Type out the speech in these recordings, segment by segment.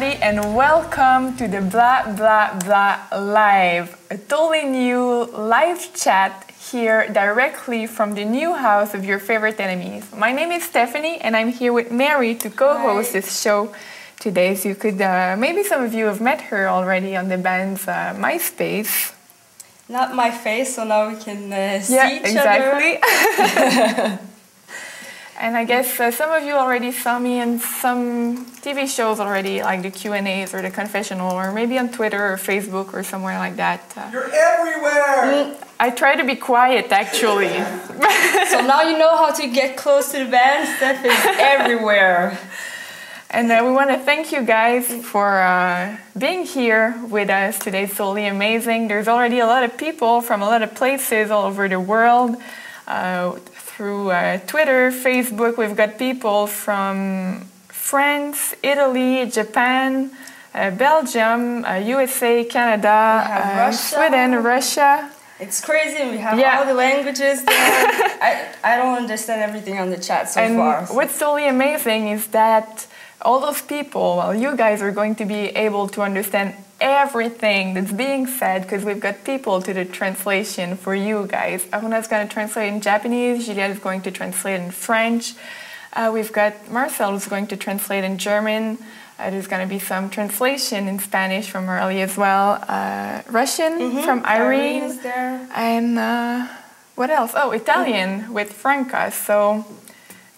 everybody, and welcome to the Bla Bla Bla Live, a totally new live chat here directly from the new house of your favorite enemies. My name is Stephanie, and I'm here with Mary to co-host this show today. So you could, maybe some of you have met her already on the band's MySpace. Not my face, so now we can see each exactly. other. And I guess some of you already saw me in some TV shows already, like the Q&As or the confessional, or maybe on Twitter or Facebook or somewhere like that. You're everywhere! I try to be quiet, actually. So now you know how to get close to the band. Steph is everywhere. And we want to thank you guys for being here with us today. It's totally amazing. There's already a lot of people from a lot of places all over the world. Through Twitter, Facebook, we've got people from France, Italy, Japan, Belgium, USA, Canada, Sweden, Russia. It's crazy. We have all the languages there. I don't understand everything on the chat so far. What's totally amazing is that all those people, well, you guys are going to be able to understand everything that's being said because we've got people to the translation for you guys. Aruna's going to translate in Japanese, Juliette is going to translate in French. We've got Marcel who's going to translate in German. There's going to be some translation in Spanish from Early as well. Russian from Irene. Is there. And what else? Oh, Italian with Franca. So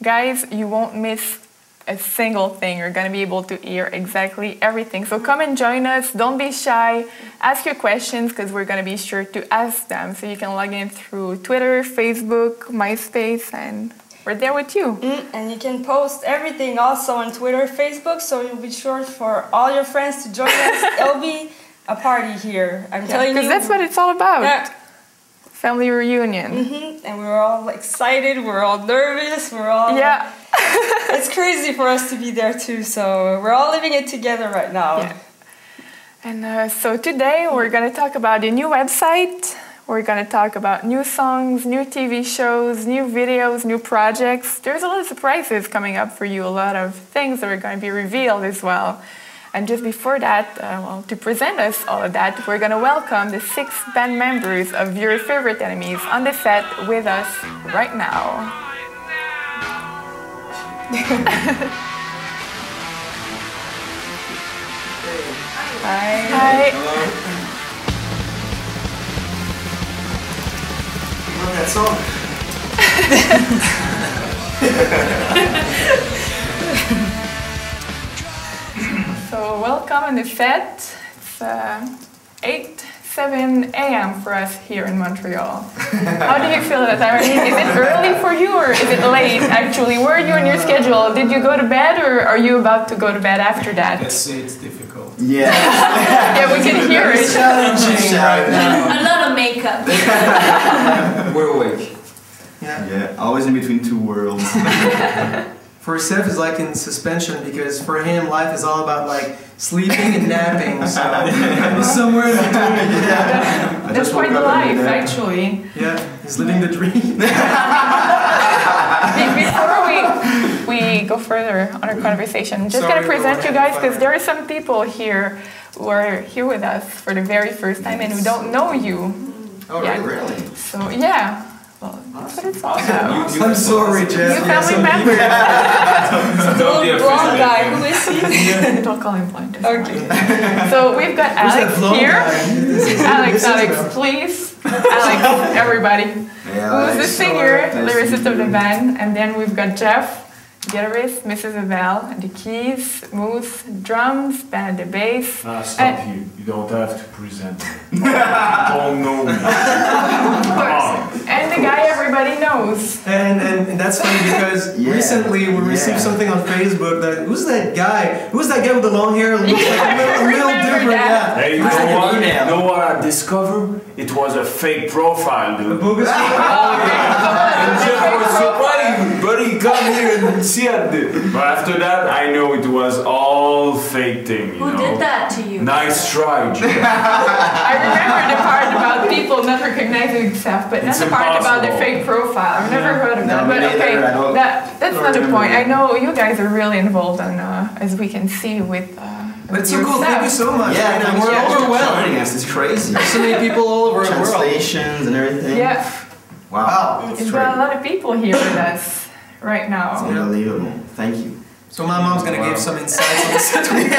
guys, you won't miss a single thing. You're going to be able to hear exactly everything. So come and join us. Don't be shy. Ask your questions because we're going to be sure to ask them. So you can log in through Twitter, Facebook, MySpace, and we're there with you. And you can post everything also on Twitter, Facebook, so you'll be sure for all your friends to join us. It'll be a party here. I'm telling you. Because that's what it's all about. Yeah. Family reunion. And we're all excited. We're all nervous. We're all... Yeah. It's crazy for us to be there too, so we're all living it together right now. Yeah. And so today we're going to talk about a new website. We're going to talk about new songs, new TV shows, new videos, new projects. There's a lot of surprises coming up for you, a lot of things that are going to be revealed as well. And just before that, well, to present us all of that, we're going to welcome the 6 band members of your favorite enemies on the set with us right now. Hi. Hi. Hello. You love that song? So welcome on the set. It's 7 a.m. for us here in Montreal. How do you feel at that time? I mean, is it early for you or is it late actually? Where are you on your schedule? Did you go to bed or are you about to go to bed after that? Let's say it's difficult. Yeah. Yeah, we can hear it. Challenging right now. A lot of makeup. We're awake. Yeah, always in between two worlds. For Seth is like in suspension because for him life is all about like sleeping and napping, so he's somewhere in between. Yeah. That's quite the life, actually. Yeah, he's living the dream. Before we go further on our conversation, I'm just going to present you guys because there are some people here who are here with us for the very first time and who don't know you. Oh, yet. really? So, yeah. Well, that's what it's all about. I'm sorry, Jeff. New family members. The little blonde guy, who is he? Don't call him blind. Okay. So we've got Alex here. Alex, please. Alex, everybody. Who's the singer, lyricist of the band. And then we've got Jeff, guitarist, Mrs. Abel, the keys, Moose, drums, Ben at the bass. Stop you. You don't have to present me. You don't know me. Of course. And the guy everybody knows. And that's funny because recently we received something on Facebook that who's that guy? Who's that guy with the long hair? Looks like a real different. Yeah. Hey, you know what I discovered? It was a fake profile, dude. A bogus And Jeff was surprised, buddy, come here and see it, dude. But after that, I know it was all fake thing, you know. Who did that to you? Nice try, Jeff. I remember the part about people not recognizing stuff, but not the part about the fake profile. I've never heard of that. But okay, that's not the point. I know you guys are really involved, on, as we can see with But it's so cool. Thank you so much. Yeah, and thanks we're for overwhelmed. joining us. It's crazy. There's so many people all over the world. Translations and everything. Yeah, Wow. we've got a lot of people here with us right It's now. unbelievable. Thank you. So my mom's gonna give some insights on the situation.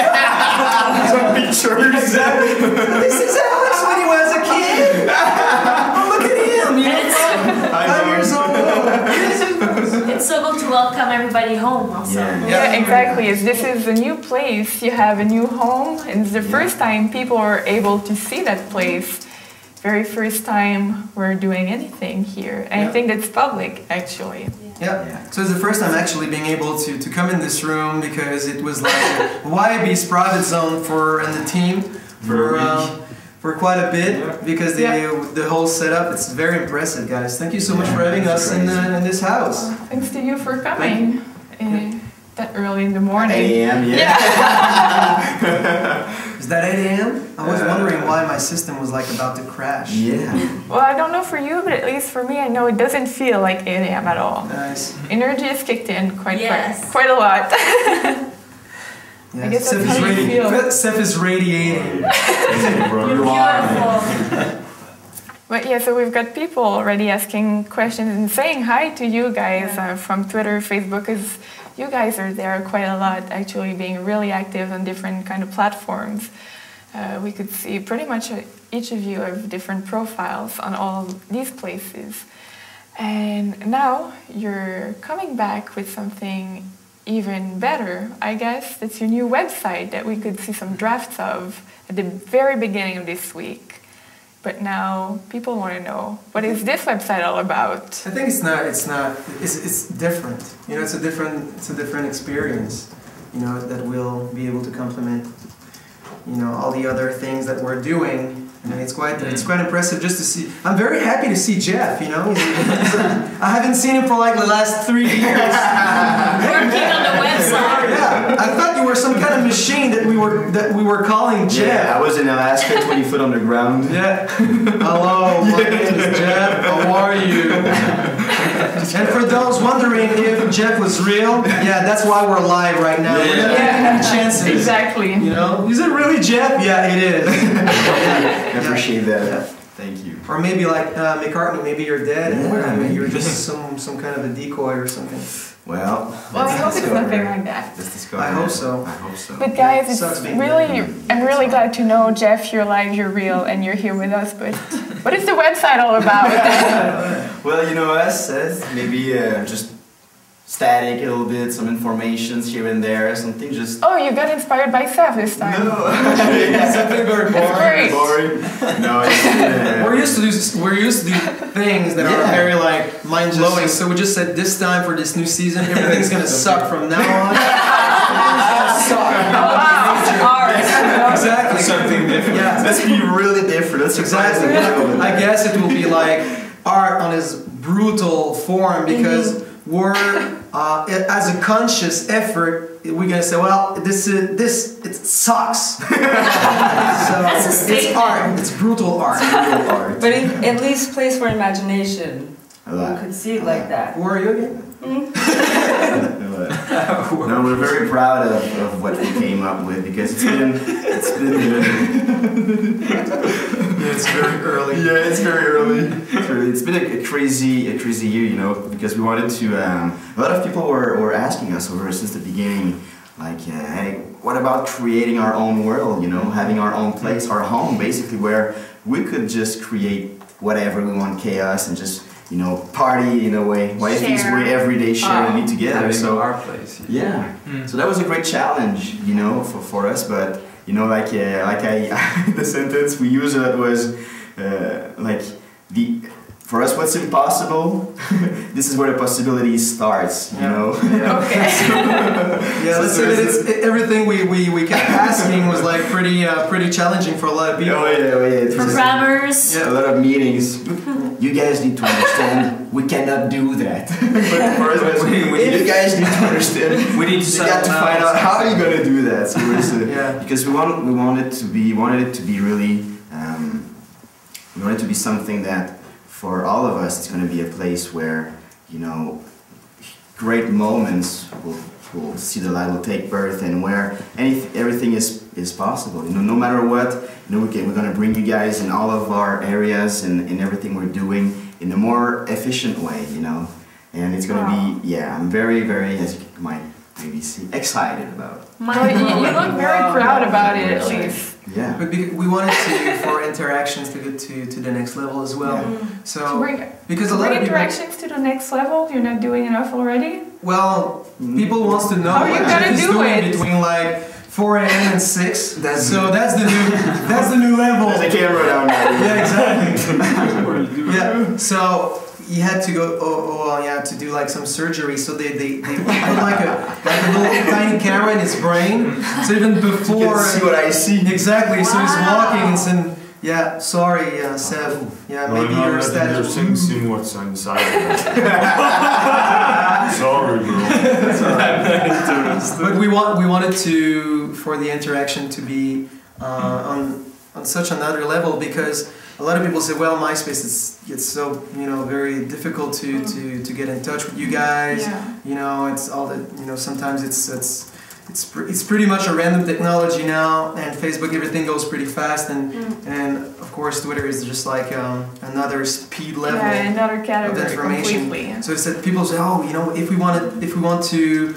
Some pictures. Exactly. This is Alex when he was a kid. Oh, look at him. You know, 5 years old. It's so good to welcome everybody home also. Yeah. Yeah, exactly. This is a new place. You have a new home, and it's the first time people are able to see that place. Very first time we're doing anything here. And I think that's public, actually. Yeah. So it's the first time actually being able to come in this room because it was like YB's private zone and the team for quite a bit because the whole setup. It's very impressive, guys. Thank you so much for having us in this house. Thanks to you for coming that early in the morning. 8 a.m. Yeah. Is that 8 a.m.? I was wondering why my system was like about to crash. Yeah. Well, I don't know for you, but at least for me, I know it doesn't feel like 8 a.m. at all. Nice. Energy is kicked in quite a lot. Yeah, I guess Seth that's how you feel. Seth is radiating. Beautiful. But yeah, so we've got people already asking questions and saying hi to you guys from Twitter, Facebook, because you guys are there quite a lot, actually being really active on different kind of platforms. We could see pretty much each of you have different profiles on all these places. And now you're coming back with something even better, I guess. That's your new website that we could see some drafts of at the very beginning of this week. But now people want to know, what is this website all about? I think it's different. You know, it's a different experience, you know, that will be able to complement, you know, all the other things that we're doing. And it's quite impressive just to see. I'm very happy to see Jeff, you know. I haven't seen him for like the last 3 years. Working on the website. Yeah, I thought you were some kind of machine that we were calling Jeff. Yeah, I was in Alaska, 20 foot underground. Yeah. Hello, my name is Jeff. How are you? And for those wondering if Jeff was real, yeah, that's why we're live right now. We're not taking any chances. Exactly. You know, is it really Jeff? Yeah, it is. I appreciate that. Thank you. Or maybe like McCartney, maybe you're dead and maybe you're just some kind of a decoy or something. Well, I hope it's nothing like that. let's discover. I hope so. I hope so. But guys, it's Sucks being I'm really glad to know, Jeff, you're live, you're real, and you're here with us. But what is the website all about? Well, you know us, maybe just static a little bit, some informations here and there, something just... Oh, you got inspired by Seth this time. No, Something very That's boring. great. No, it's, We're used to do things that are very like mind blowing. So we just said this time for this new season, everything's gonna suck from now on. Exactly. Something different. Yeah. let's be really different. That's Exactly. surprising. I guess it will be like art on its brutal form because we're as a conscious effort, we're gonna say, well, it sucks. So That's a it's statement. art. It's brutal art. Art. But it at least plays for imagination. I You like could see it like that. Who are you again? No, we're very proud of what we came up with because it's been It's very early. yeah, it's very early. It's been a crazy year, you know, because we wanted to. A lot of people were asking us over since the beginning, like, hey, what about creating our own world? You know, having our own place, our home, basically, where we could just create whatever we want, chaos, and just, you know, party in a way. YFE's Share. way every day, share and be together. Having So our place. yeah, so that was a great challenge, you know, for us. But you know, like the sentence we used was like for us, what's impossible, this is where the possibility starts, you know. Okay. Yeah, let's say that it's everything we kept asking was like pretty challenging for a lot of people. Oh yeah. It was Programmers. a lot of meetings. You guys need to understand, we cannot do that. But for us, it was, you guys need to understand. We need to You got to find out how you're gonna do that. So Yeah. because we wanted it to be really, we wanted it to be something that for all of us, it's gonna be a place where, you know, great moments will see the light, will take birth, and where everything is is possible. You know, no matter what, you know, we're gonna bring you guys in all of our areas and in everything we're doing in a more efficient way. You know, and it's gonna be, yeah, I'm very, very, as you might maybe see, excited about it. Well, you look very proud about it, at least. Yeah. But we wanted to, for interactions to get to the next level as well. So, because a lot of people, interactions to the next level, you're not doing enough already? well, people wants to know How are you what gonna Jeff is do doing it? between like 4 a.m. and 6. That's the new level. There's a camera down there. Yeah, exactly. Yeah. So he had to go. To do like some surgery. So they put like a little tiny camera in his brain. So even before You can see what I see. exactly. So he's walking and saying, "Yeah, sorry, Seb. Yeah, maybe your status." Seeing what's inside. Sorry, bro. But we wanted to for the interaction to be on such another level, because a lot of people say, well, MySpace it's so, you know, very difficult to get in touch with you guys. Yeah. You know, it's all that, you know, sometimes it's pretty much a random technology now, and Facebook, everything goes pretty fast, and of course Twitter is just like another speed level Another of category information. completely. So it's that people say, oh, you know, if we want to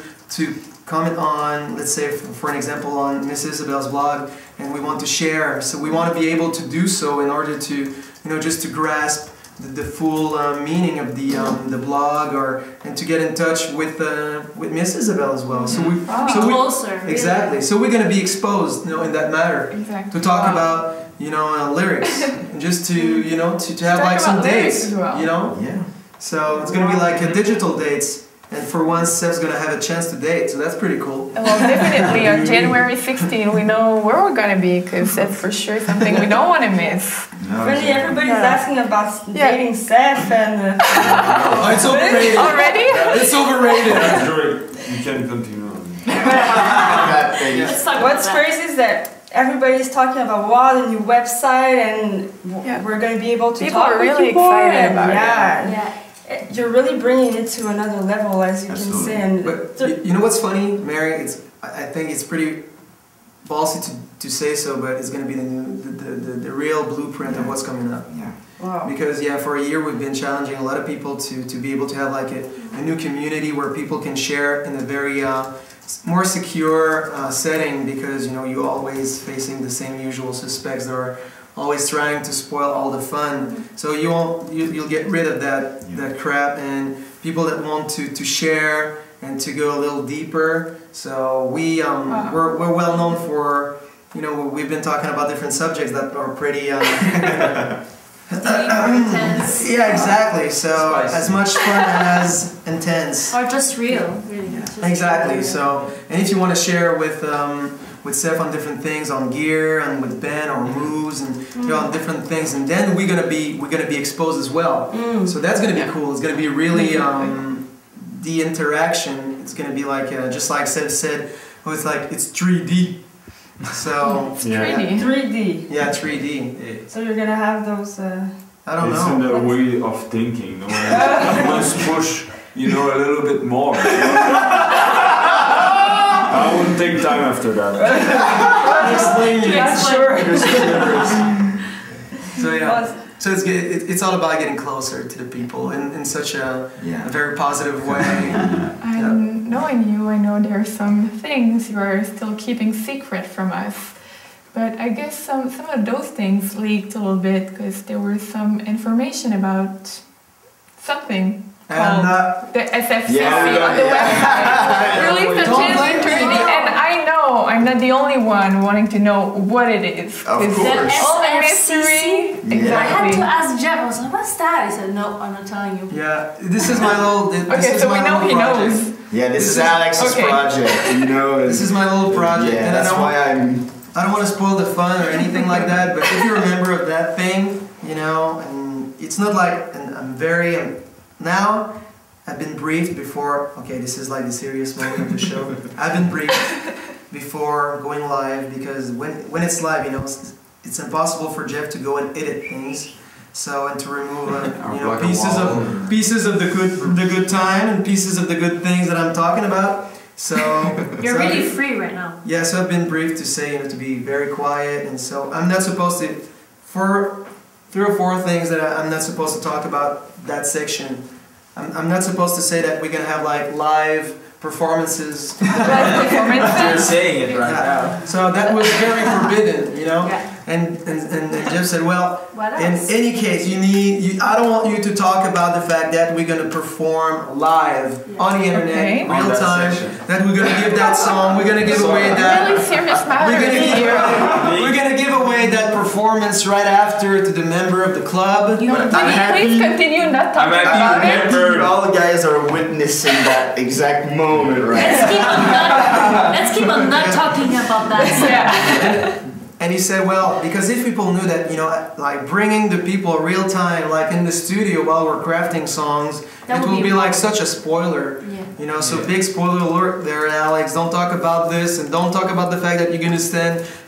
comment on, let's say for an example, on Miss Isabel's blog, and we want to share, so we want to be able to do so in order to, you know, just to grasp the full meaning of the blog, and to get in touch with Miss Isabel as well. So Closer. exactly. So we're gonna be exposed, you know, in that matter, Exactly. to talk about, you know, lyrics, and just to, you know, to have like some dates, as well. you know. Yeah. So it's gonna be like a digital dates. And for once, Seb's gonna have a chance to date, so that's pretty cool. Well, definitely on January 16, we know where we're gonna be, because that's for sure something we don't want to miss. No, Really, everybody's asking about Yeah. dating Seth and. Oh, it's overrated. Already? It's overrated. That's great. You can continue. Let's talk What's about that. crazy is that everybody's talking about wow, the new website, and Yeah. we're going to be able to People talk are with really people, excited and about it. yeah, you're really bringing it to another level, as you Absolutely. can say. And But you know what's funny, Mary? I think it's pretty ballsy to say so, but it's gonna be the real blueprint of what's coming up. Yeah. wow. Because for a year we've been challenging a lot of people to be able to have like a new community where people can share in a very more secure setting, because you know you're always facing the same usual suspects that are always trying to spoil all the fun. So you'll get rid of that crap, and people that want to share and to go a little deeper. So we're well known for, you know, we've been talking about different subjects that are pretty Intense. yeah, exactly. So Spicy. as much fun as intense. Or just real, really. Just Exactly. real. So, and if you want to share with Seth on different things, on gear, and with Ben or moves, and you know, on different things, and then we're gonna be exposed as well. So that's gonna be cool. It's gonna be really the interaction. It's gonna be like just like Seth said. Oh, it's like it's 3D. So It's 3D. 3D. yeah, 3D. So you're going to have those. I don't It's know. in the way of thinking. No? You must push, you know, a little bit more. I won't take time after that. Yeah, sure. So yeah. So it's all about getting closer to the people in such a very positive way. And knowing you, I know there are some things you are still keeping secret from us. But I guess some of those things leaked a little bit, because there was some information about something called the SFCC on the website. Released on January 30, and I know I'm not the only one wanting to know what it is. Of 'cause course. all the SFCC? mystery. I had Exactly. to ask Jeff. I was like, "What's that?" He said, "No, I'm not telling you." Yeah, this is my little. This Okay, is so my we know little he project. knows. Yeah, this is This is- Alex's okay. project, you know. This is my little project, Yeah, and that's why I don't want to spoil the fun or anything like that. But if you're a member of that thing, you know, and it's not like, and now I've been briefed before. Okay, this is like the serious moment of the show. I've been briefed before going live, because when it's live, you know, it's impossible for Jeff to go and edit things. So, and to remove you know, pieces of the good time and pieces of the good things that I'm talking about. So You're really free right now. Yeah, so I've been briefed to say, to be very quiet, and so I'm not supposed to, for 3 or 4 things that I'm not supposed to talk about that section. I'm not supposed to say that we're gonna have like live performances. You're saying it right now. So that was very forbidden, Yeah. And Jeff said, well, What in else? any case, I don't want you to talk about the fact that we're going to perform live on the internet, Okay. real On that time, section. that we're going to give that song, we're going to give away that. Really serious matter We're gonna give away that performance right after to the member of the club. Please continue not talking about it. All the guys are witnessing that exact moment, right? Let's keep on not talking about that. Yeah. And he said, well, because if people knew that, like bringing the people real time, like in the studio while we're crafting songs, That it would will be be like such a spoiler. Yeah. So big spoiler alert there, Alex. Don't talk about this, and don't talk about the fact that you're gonna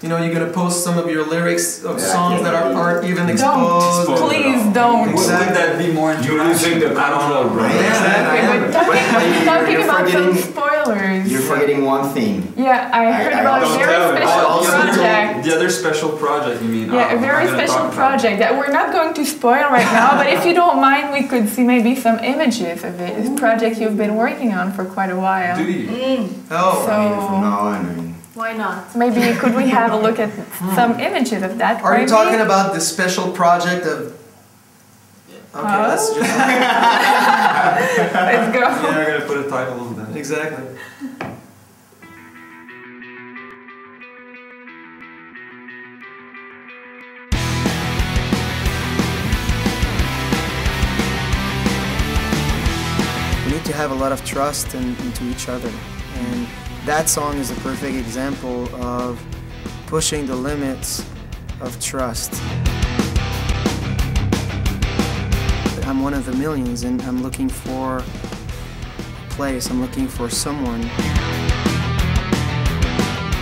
you're gonna post some of your lyrics of songs that aren't even exposed. Don't. Please don't. Would that be more You're losing the control, right? Okay, but talking You're about some forgetting- spoilers. You're forgetting one thing. Yeah, I heard I about a also very tell him. special Also project. The other special project, you mean? Yeah, a very special project that we're not going to spoil right now, but if you don't mind, we could see maybe some images of it. It's a project you've been working on for quite a while. Do you? Oh, So No, I mean, Why not? maybe could we have a look at some images of that? are you maybe? talking about the special project of? Okay, Huh? that's just Let's go. You're not gonna put a title on that. exactly. We need to have a lot of trust into each other, and that song is a perfect example of pushing the limits of trust. I'm one of the millions, and I'm looking for a place, I'm looking for someone.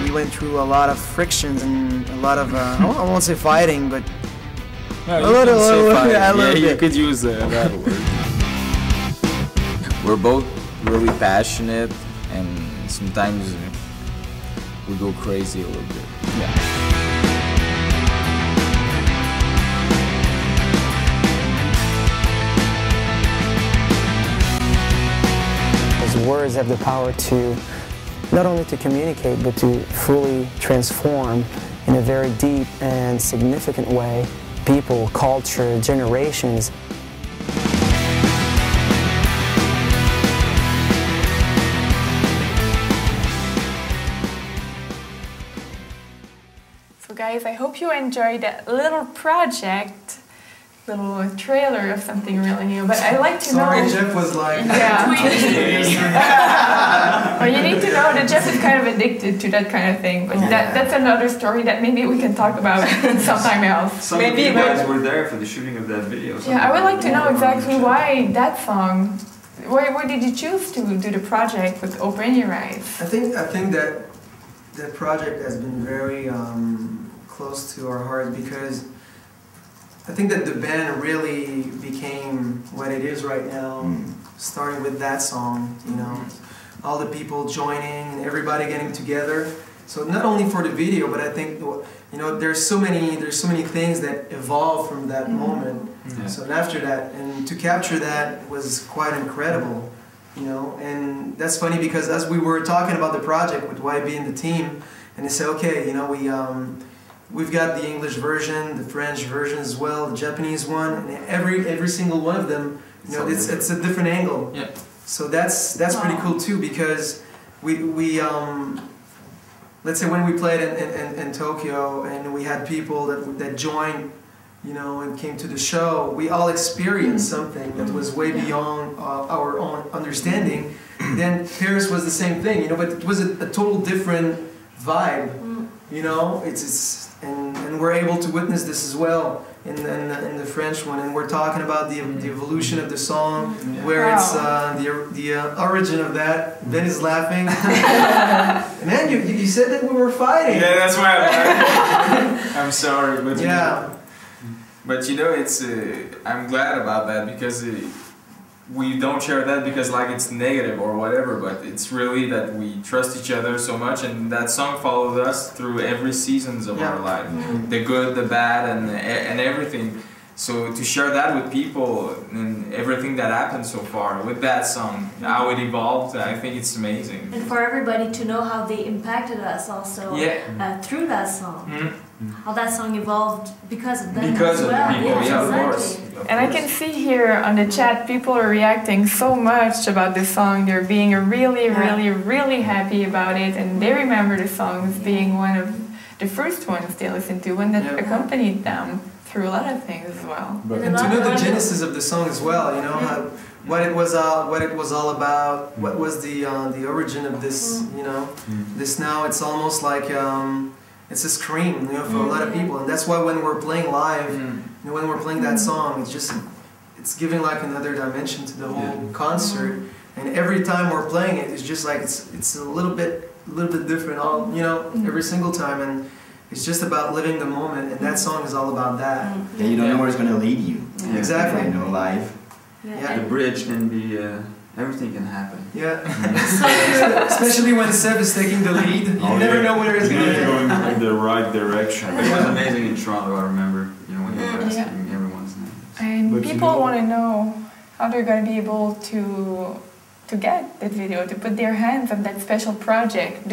We went through a lot of frictions and a lot of, I won't say fighting, but No, A little you bit. could use that word. We're both really passionate, and sometimes we go crazy a little bit. Because words have the power to not only to communicate, but to fully transform in a very deep and significant way people, culture, generations. So guys, I hope you enjoyed that little project, little trailer of something really new. But I like to sorry, know. Jeff was like, Yeah. Well, you need to know that Jeff is kind of addicted to that kind of thing. But that's another story that maybe we can talk about sometime else. Some maybe of you guys but- were there for the shooting of that video. Yeah, I would like to know exactly why that song. Why did you choose to do the project with Open Your Eyes? I think that that project has been very close to our hearts because I think that the band really became what it is right now, starting with that song, all the people joining and everybody getting together. So not only for the video, but I think there's so many things that evolved from that moment. Yeah. So after that, and to capture that was quite incredible, and that's funny because as we were talking about the project with YB and the team, and they said, okay, we've got the English version, the French version as well, the Japanese one, and every single one of them, it's a different angle. Yeah. So that's pretty cool too because we let's say when we played in Tokyo and we had people that joined, and came to the show, we all experienced something that was way beyond our own understanding. Then Paris was the same thing, but it was a total different vibe. And we're able to witness this as well in the French one, and we're talking about the evolution of the song, where it's the origin of that. Ben is laughing. Man, you said that we were fighting. Yeah, that's why I'm sorry, but Yeah. but it's I'm glad about that because we don't share that because like it's negative or whatever, but it's really that we trust each other so much, and that song followed us through every seasons of our life, the good, the bad, and everything. So to share that with people and everything that happened so far with that song, how it evolved, I think it's amazing. And for everybody to know how they impacted us also through that song. How that song evolved because of them because as of well. the people, Yes, of exactly. course. And I can see here on the chat, people are reacting so much about the song. They're being really, really happy about it, and they remember the song as being one of the first ones they listened to, one that accompanied them through a lot of things as well. And to know the genesis of the song as well, you know, what it was all about, what was the origin of this, you know, this now it's almost like it's a scream, you know, for a lot of people, and that's why when we're playing live, you know, when we're playing that song, it's giving like another dimension to the whole concert, and every time we're playing it, it's just like it's a little bit different, all you know, every single time, and it's just about living the moment, and that song is all about that. Yeah, you don't know where it's gonna lead you. Exactly. You know, live. The bridge can be, everything can happen. Yeah. Especially when Seb is taking the lead, you never know where it's gonna going in the right direction. It was amazing in Toronto, I remember, you know, when you were asking everyone's name. And But people you know, want to know how they're going to be able to get that video, to put their hands on that special project.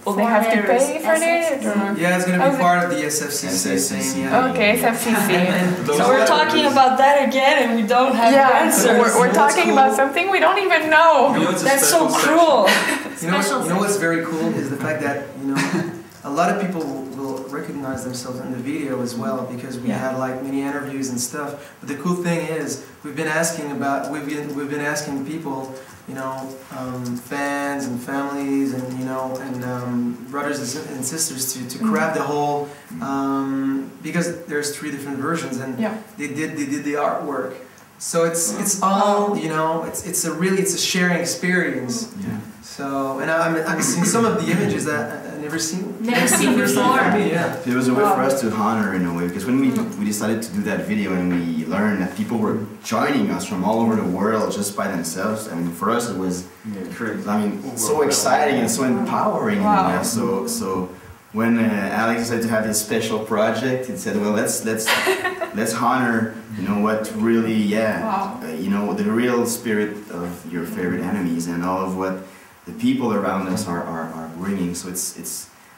Will they have to pay for it? Or? Yeah, it's gonna be part of the SFCC thing. Yeah. Okay, SFCC. So we're talking about that again, and we don't have answers. We're talking about something we don't even know. You know, it's a That's so special cruel. You know what's very cool is the fact that, you know, a lot of people will recognize themselves in the video as well, because we had like many interviews and stuff. But the cool thing is we've been asking people, you know, fans and families and, you know, and brothers and sisters to grab the whole, because there's 3 different versions, and they did the artwork. So it's all, you know, it's a sharing experience. Yeah. So, and I'm seeing some of the images that I've never seen. Never seen before. Yeah. It was a way for us to honor in a way, because when we decided to do that video and we learned that people were joining us from all over the world just by themselves, I mean, for us it was crazy. I mean, so exciting and so empowering. Wow. You know? So when Alex decided to have this special project, he said, well, let's honor, you know, what really, you know, the real spirit of your favorite enemies and all of what the people around us are bringing. So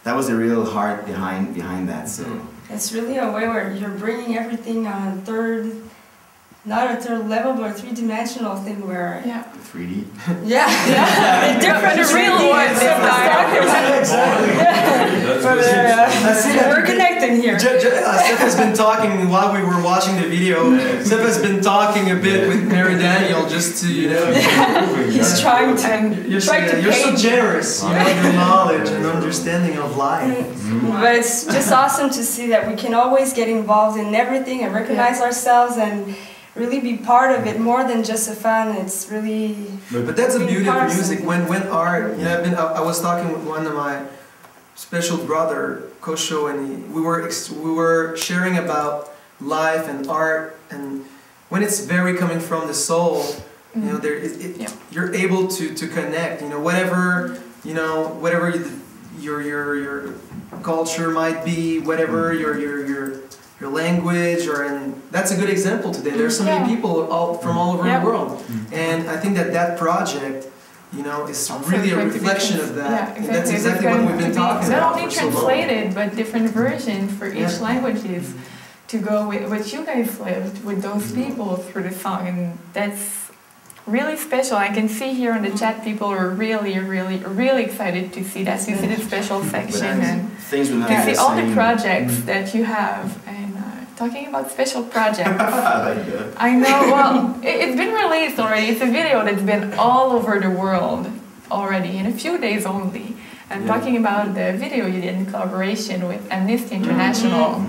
that was the real heart behind that. So It's really a way where you're bringing everything on not a third level, but a 3-dimensional thing where 3D. Yeah, different real ones. We're connecting here. Steph has been talking while we were watching the video. Steph has been talking a bit with Mary Daniel just to, you know. He's trying to. You're so generous, you know, your knowledge and understanding of life. But it's just awesome to see that we can always get involved in everything and recognize ourselves and really be part of it, more than just a fan. It's really. But that's the beauty of music. When art, you know, I was talking with one of my special brother, Kosho, and we were sharing about life and art, and when it's very coming from the soul, you know, you're able to connect. You know, whatever your culture might be, whatever your language, and that's a good example today. There's so many people from all over the world, and I think that project, you know, is also really a reflection of that. Yeah, exactly. That's exactly what we've been talking about. Not only translated, but different versions for each languages to go with what you guys lived with those people through the song, and that's really special. I can see here on the chat people are really, really, really excited to see that, to see the special section and to see all the projects that you have. And talking about special projects, I know, well, it's been released already. It's a video that's been all over the world already in a few days only. And talking about the video you did in collaboration with Amnesty International.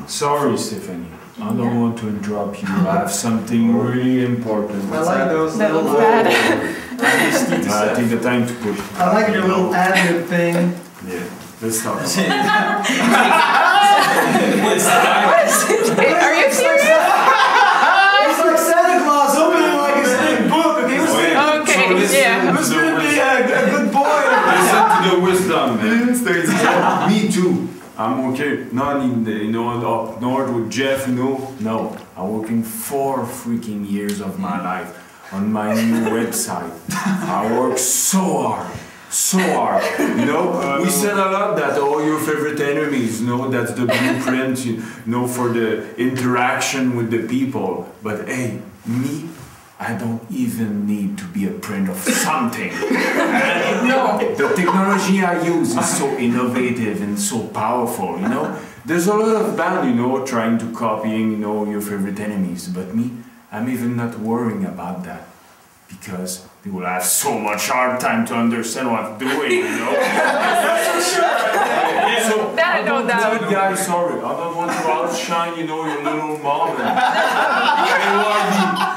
Sorry, Stephanie. I don't want to interrupt you. I have something really important. I like those That little. was bad. I take the time to push. I like your little ad-lib thing. Yeah, let's talk about Are you serious? It's like Santa Claus opening like a stick I'm working not in the, up north with Jeff, No, I'm working 4 freaking years of my life on my new website. I work so hard. We said a lot that all your favorite enemies, that's the blueprint, for the interaction with the people. But hey, me, I don't even need to be a print of something. The technology I use is so innovative and so powerful, There's a lot of band, trying to copying, your favorite enemies. But me, I'm even not worrying about that. Because they will have so much hard time to understand what I'm doing, So That I don't know. Guys, sorry, I don't want to outshine, your little moment.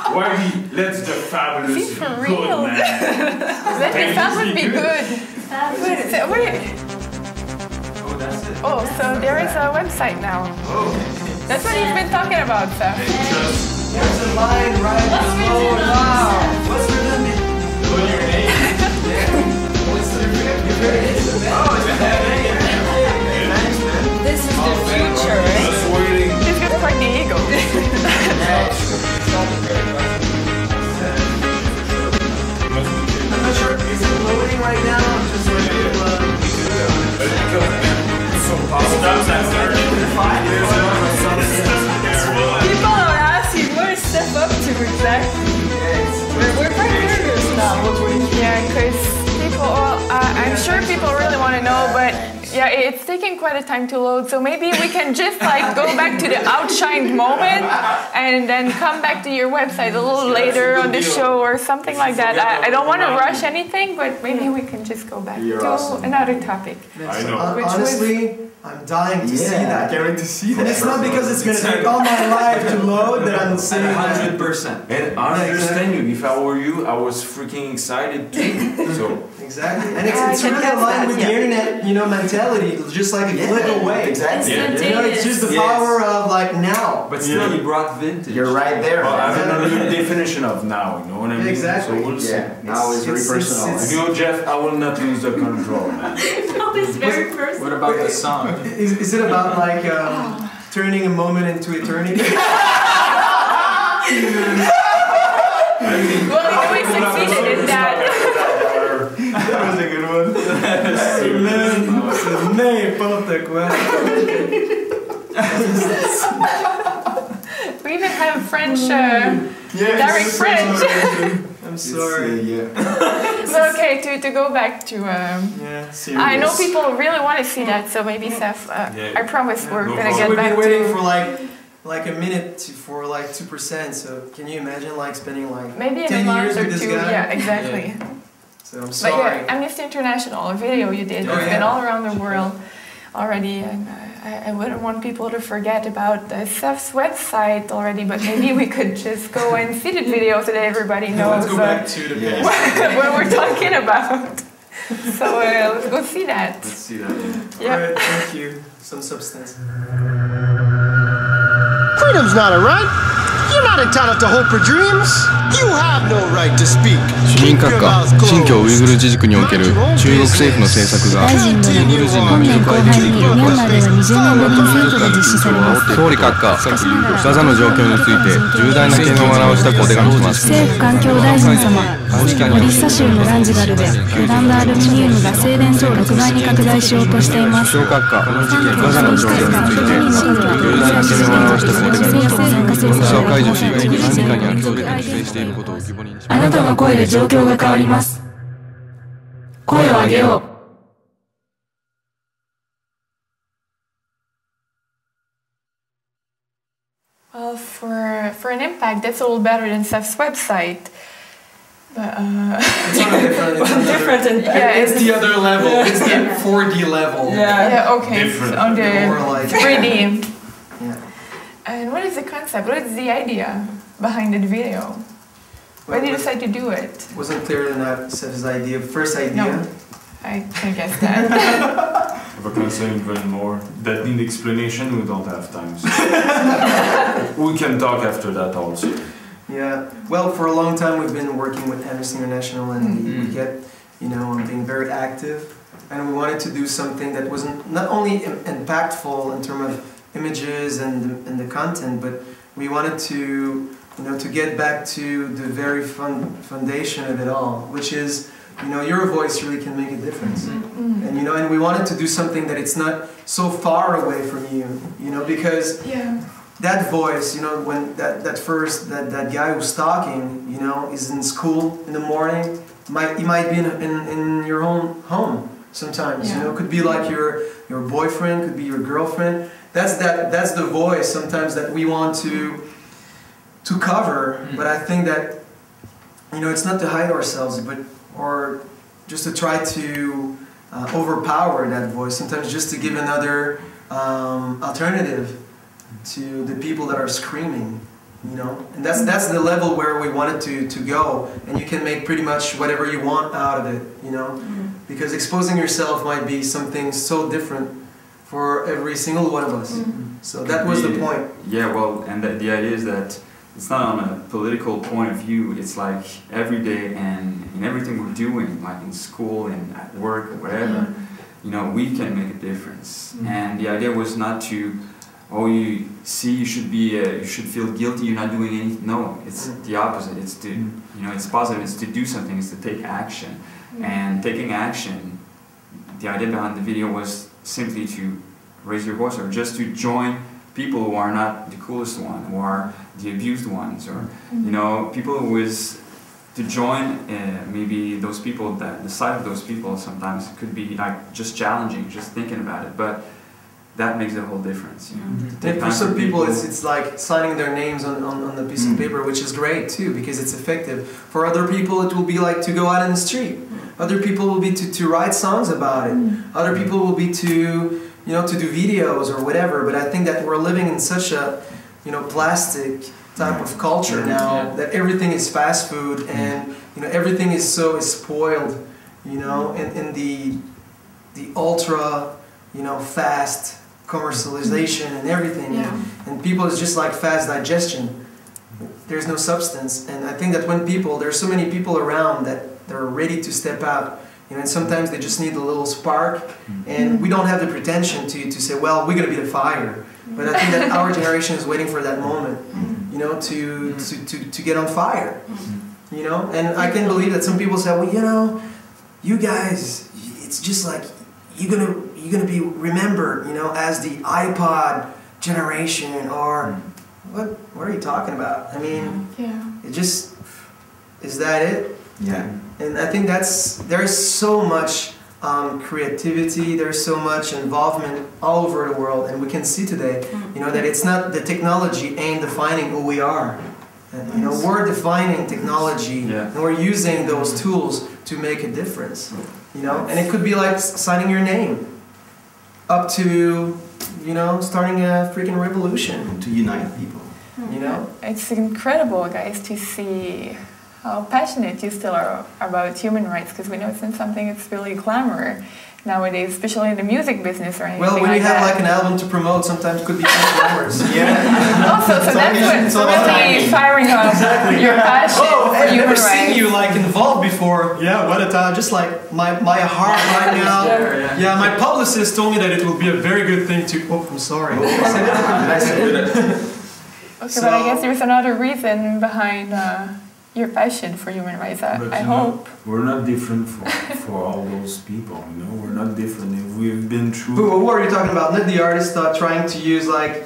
YB, let's the fabulous Is he for good real? man. Let the fabulous be good. Wait. Oh, that's it. Oh, so there is a website now. That's what he's been talking about, Seth. There's a line right below. Wow. What's your name? Your name? What's your name? This is the future, right? Just waiting. He's got quite the ego. I'm not sure. Is it loading right now? I'm just waiting. People are asking, what is step up to exactly? We're quite curious now. Yeah, because people, I'm sure people really want to know, but yeah, it's taking quite a time to load. So maybe we can just go back to the outshined moment and then come back to your website a little later on the show or something like that. I don't want to rush anything, but maybe we can just go back to another topic. I know. Honestly, I'm dying to see that. I can't wait to see that. And it's not because it's going to take all my life to load that I'm saying 100%. And I understand you. If I were you, I was freaking excited too. So exactly, and it's really aligned with the internet, mentality. Just like a click away. Exactly. It's just the power of now. But still, you brought vintage. You're right there. I have another definition of now. You know what I mean? Exactly. So we'll see. Now it's very personal. Jeff, I will not lose the control. No, it's very personal. What about the song? Is it about turning a moment into eternity? Well, we succeeded in that. That was a good one. C'est n'importe quoi. We even have French, direct French. I'm sorry. But okay, to go back to, I know people really want to see that, so maybe Seth, I promise we're gonna get We've back been waiting to. for like a minute for 2%. So can you imagine spending Maybe in 10 a month years or with this two, guy? yeah, exactly. So I'm But sorry. yeah, Amnesty International, a video you did, it's been all around the world already, and I wouldn't want people to forget about Seth's website already, but maybe we could just go and see the video so that everybody knows Let's go back to the base. what we're talking about. So let's go see that. Let's see that. Yeah. Alright, thank you. Some substance. Freedom's not a right. You're not entitled to hope or dreams. You have no right to speak. 市民閣下、新疆ウイグル自治区における中国政府の政策がウイグル人の民族アイデンティティを壊し、総理閣下、ガザの状況について重大な懸念を表したお手紙します。政府環境大臣様、オリッサ州のランジバルでウランダアルミニウムが静電と6倍に拡大しようとしています。首相閣下、ガザの状況について重大な懸念を表したお手紙を封鎖を解除し、何かにあると規制していることを浮き彫りにします。あなたの声で状況が変わります。声を上げよう。Well, for an impact, that's a little better than Seth's website. But It's on a different impact. Yeah, it's the other level. It's the 4D level. Yeah, okay. Different. On the More like 3D. Yeah. And what is the concept? What is the idea behind the video? Why did you decide to do it? Wasn't clear enough. Said his idea. First idea. No. I can guess that. If I can say even more, that need explanation, we don't have time. So. We can talk after that also. Yeah. Well, for a long time we've been working with Amnesty International, and we get, being very active and we wanted to do something that wasn't not only impactful in terms of images and the content, but we wanted to, to get back to the very foundation of it all, which is, your voice really can make a difference. And and we wanted to do something that it's not so far away from you, because that voice, when that guy who's talking, is in school in the morning, he might be in your own home sometimes. It could be like your boyfriend, could be your girlfriend. That's the voice sometimes that we want to cover. But I think that it's not to hide ourselves, or just to try to overpower that voice. Sometimes just to give another alternative to the people that are screaming, and that's the level where we wanted to go. And you can make pretty much whatever you want out of it, because exposing yourself might be something so different for every single one of us. So that was the point. Yeah, well, and the idea is that it's not on a political point of view. It's like every day and in everything we're doing, like in school and at work or whatever, we can make a difference. And the idea was not to, you should feel guilty, you're not doing anything. No, it's the opposite. It's to, it's positive. It's to do something. It's to take action. And taking action, the idea behind the video was simply to raise your voice, or just to join people who are not the coolest one, who are the abused ones, or people who is to join maybe those people, that the side of those people sometimes could be like just challenging, just thinking about it, but that makes a whole difference. For some people, it's like signing their names on the piece of paper, which is great too, because it's effective. For other people, it will be like to go out in the street. Other people will be to write songs about it. Other people will be to to do videos or whatever. But I think that we're living in such a plastic type of culture now, that everything is fast food, and everything is so spoiled, in the ultra fast commercialization and everything, and people is just like fast digestion. There's no substance. And I think that when there's so many people around that they're ready to step out, and sometimes they just need a little spark, and we don't have the pretension to say, well, we're going to be the fire. But I think that our generation is waiting for that moment, to get on fire, and I can believe that some people say, well, you guys, it's just like, you're gonna be remembered, as the iPod generation, or what are you talking about? I mean, it just, is that it? Yeah. And I think there's so much creativity, there's so much involvement all over the world, and we can see today, that it's not the technology ain't defining who we are. We're defining technology, and we're using those tools to make a difference. And it could be like signing your name, up to, starting a freaking revolution. To unite people. It's incredible, guys, to see how passionate you still are about human rights, because we know it's not something that's really glamour nowadays, especially in the music business or anything like that. Well, when you have like an album to promote, sometimes it could be glamorous. Also, so that's what's really firing up your passion for human rights. I've never seen you like involved before. Yeah, what a time. Just like my heart right now. Yeah, my publicist told me that it will be a very good thing to... Oh, I'm sorry. I said it. Okay, but I guess there's another reason behind your passion for human rights, I hope. We're not different for all those people, we're not different. If we've been through... Who are you talking about? Not the artist trying to use like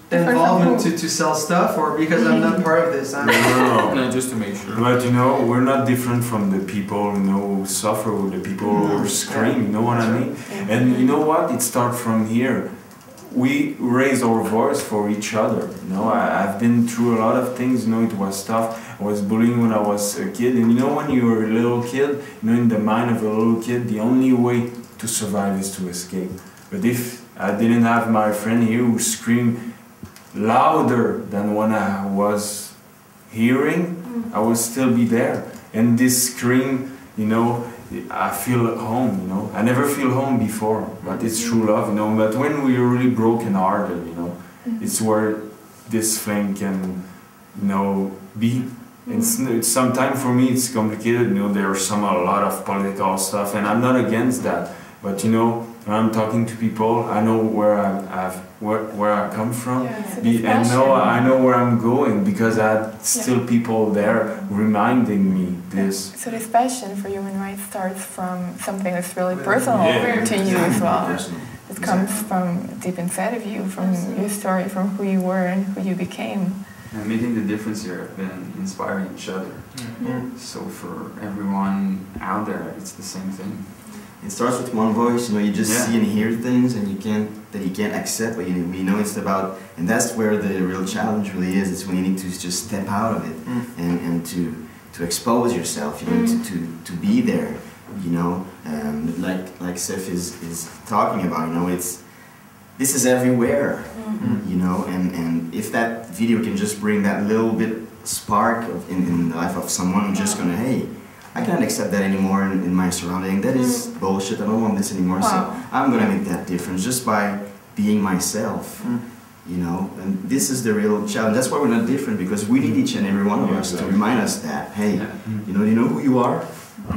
involvement to sell stuff, or because I'm not part of this? No, just to make sure. But we're not different from the people who suffer, with the people who scream, you know what I mean? And you know what? It starts from here. We raise our voice for each other. I've been through a lot of things. It was tough. I was bullying when I was a kid, and when you were a little kid, in the mind of a little kid, the only way to survive is to escape. But if I didn't have my friend here who screamed louder than when I was hearing, I would still be there. And this scream, I feel at home, I never feel home before, but it's true love, but when we're really broken hearted, it's where this flame can, be. It's sometimes for me it's complicated. There's a lot of political stuff, and I'm not against that. But when I'm talking to people, I know where I come from, and I know where I'm going because I have still people there reminding me this. So this passion for human rights starts from something that's really personal to you as well. It comes from deep inside of you, from your story, from who you were and who you became. And making the difference here have been inspiring each other. So for everyone out there, it's the same thing. It starts with one voice. You just see and hear things, and you can't accept. But it's about, and that's where the real challenge really is. It's when you need to just step out of it and to expose yourself. To be there. Like Seth is talking about. This is everywhere. And if that video can just bring that little bit spark in the life of someone who's just gonna, hey, I can't accept that anymore in my surrounding. That is bullshit. I don't want this anymore. So I'm gonna make that difference just by being myself. And this is the real challenge. That's why we're not different, because we need each and every one of us to remind us that, hey, you know who you are.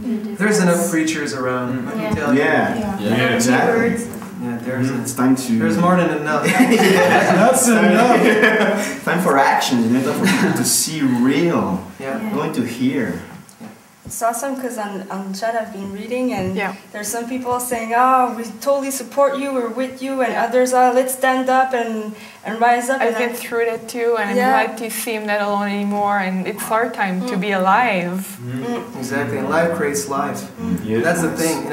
There's enough preachers around. Let me tell you. Yeah, exactly. It's time to. There's more than enough. That's enough. Time for action. Time for people to see real. Going to hear. It's awesome because on chat I've been reading, and there's some people saying, "Oh, we totally support you, we're with you," and others, "Oh, let's stand up and rise up." I've been through that too, and I'm glad to see I'm not alone anymore. And it's our time to be alive. Exactly, and life creates life. That's the thing.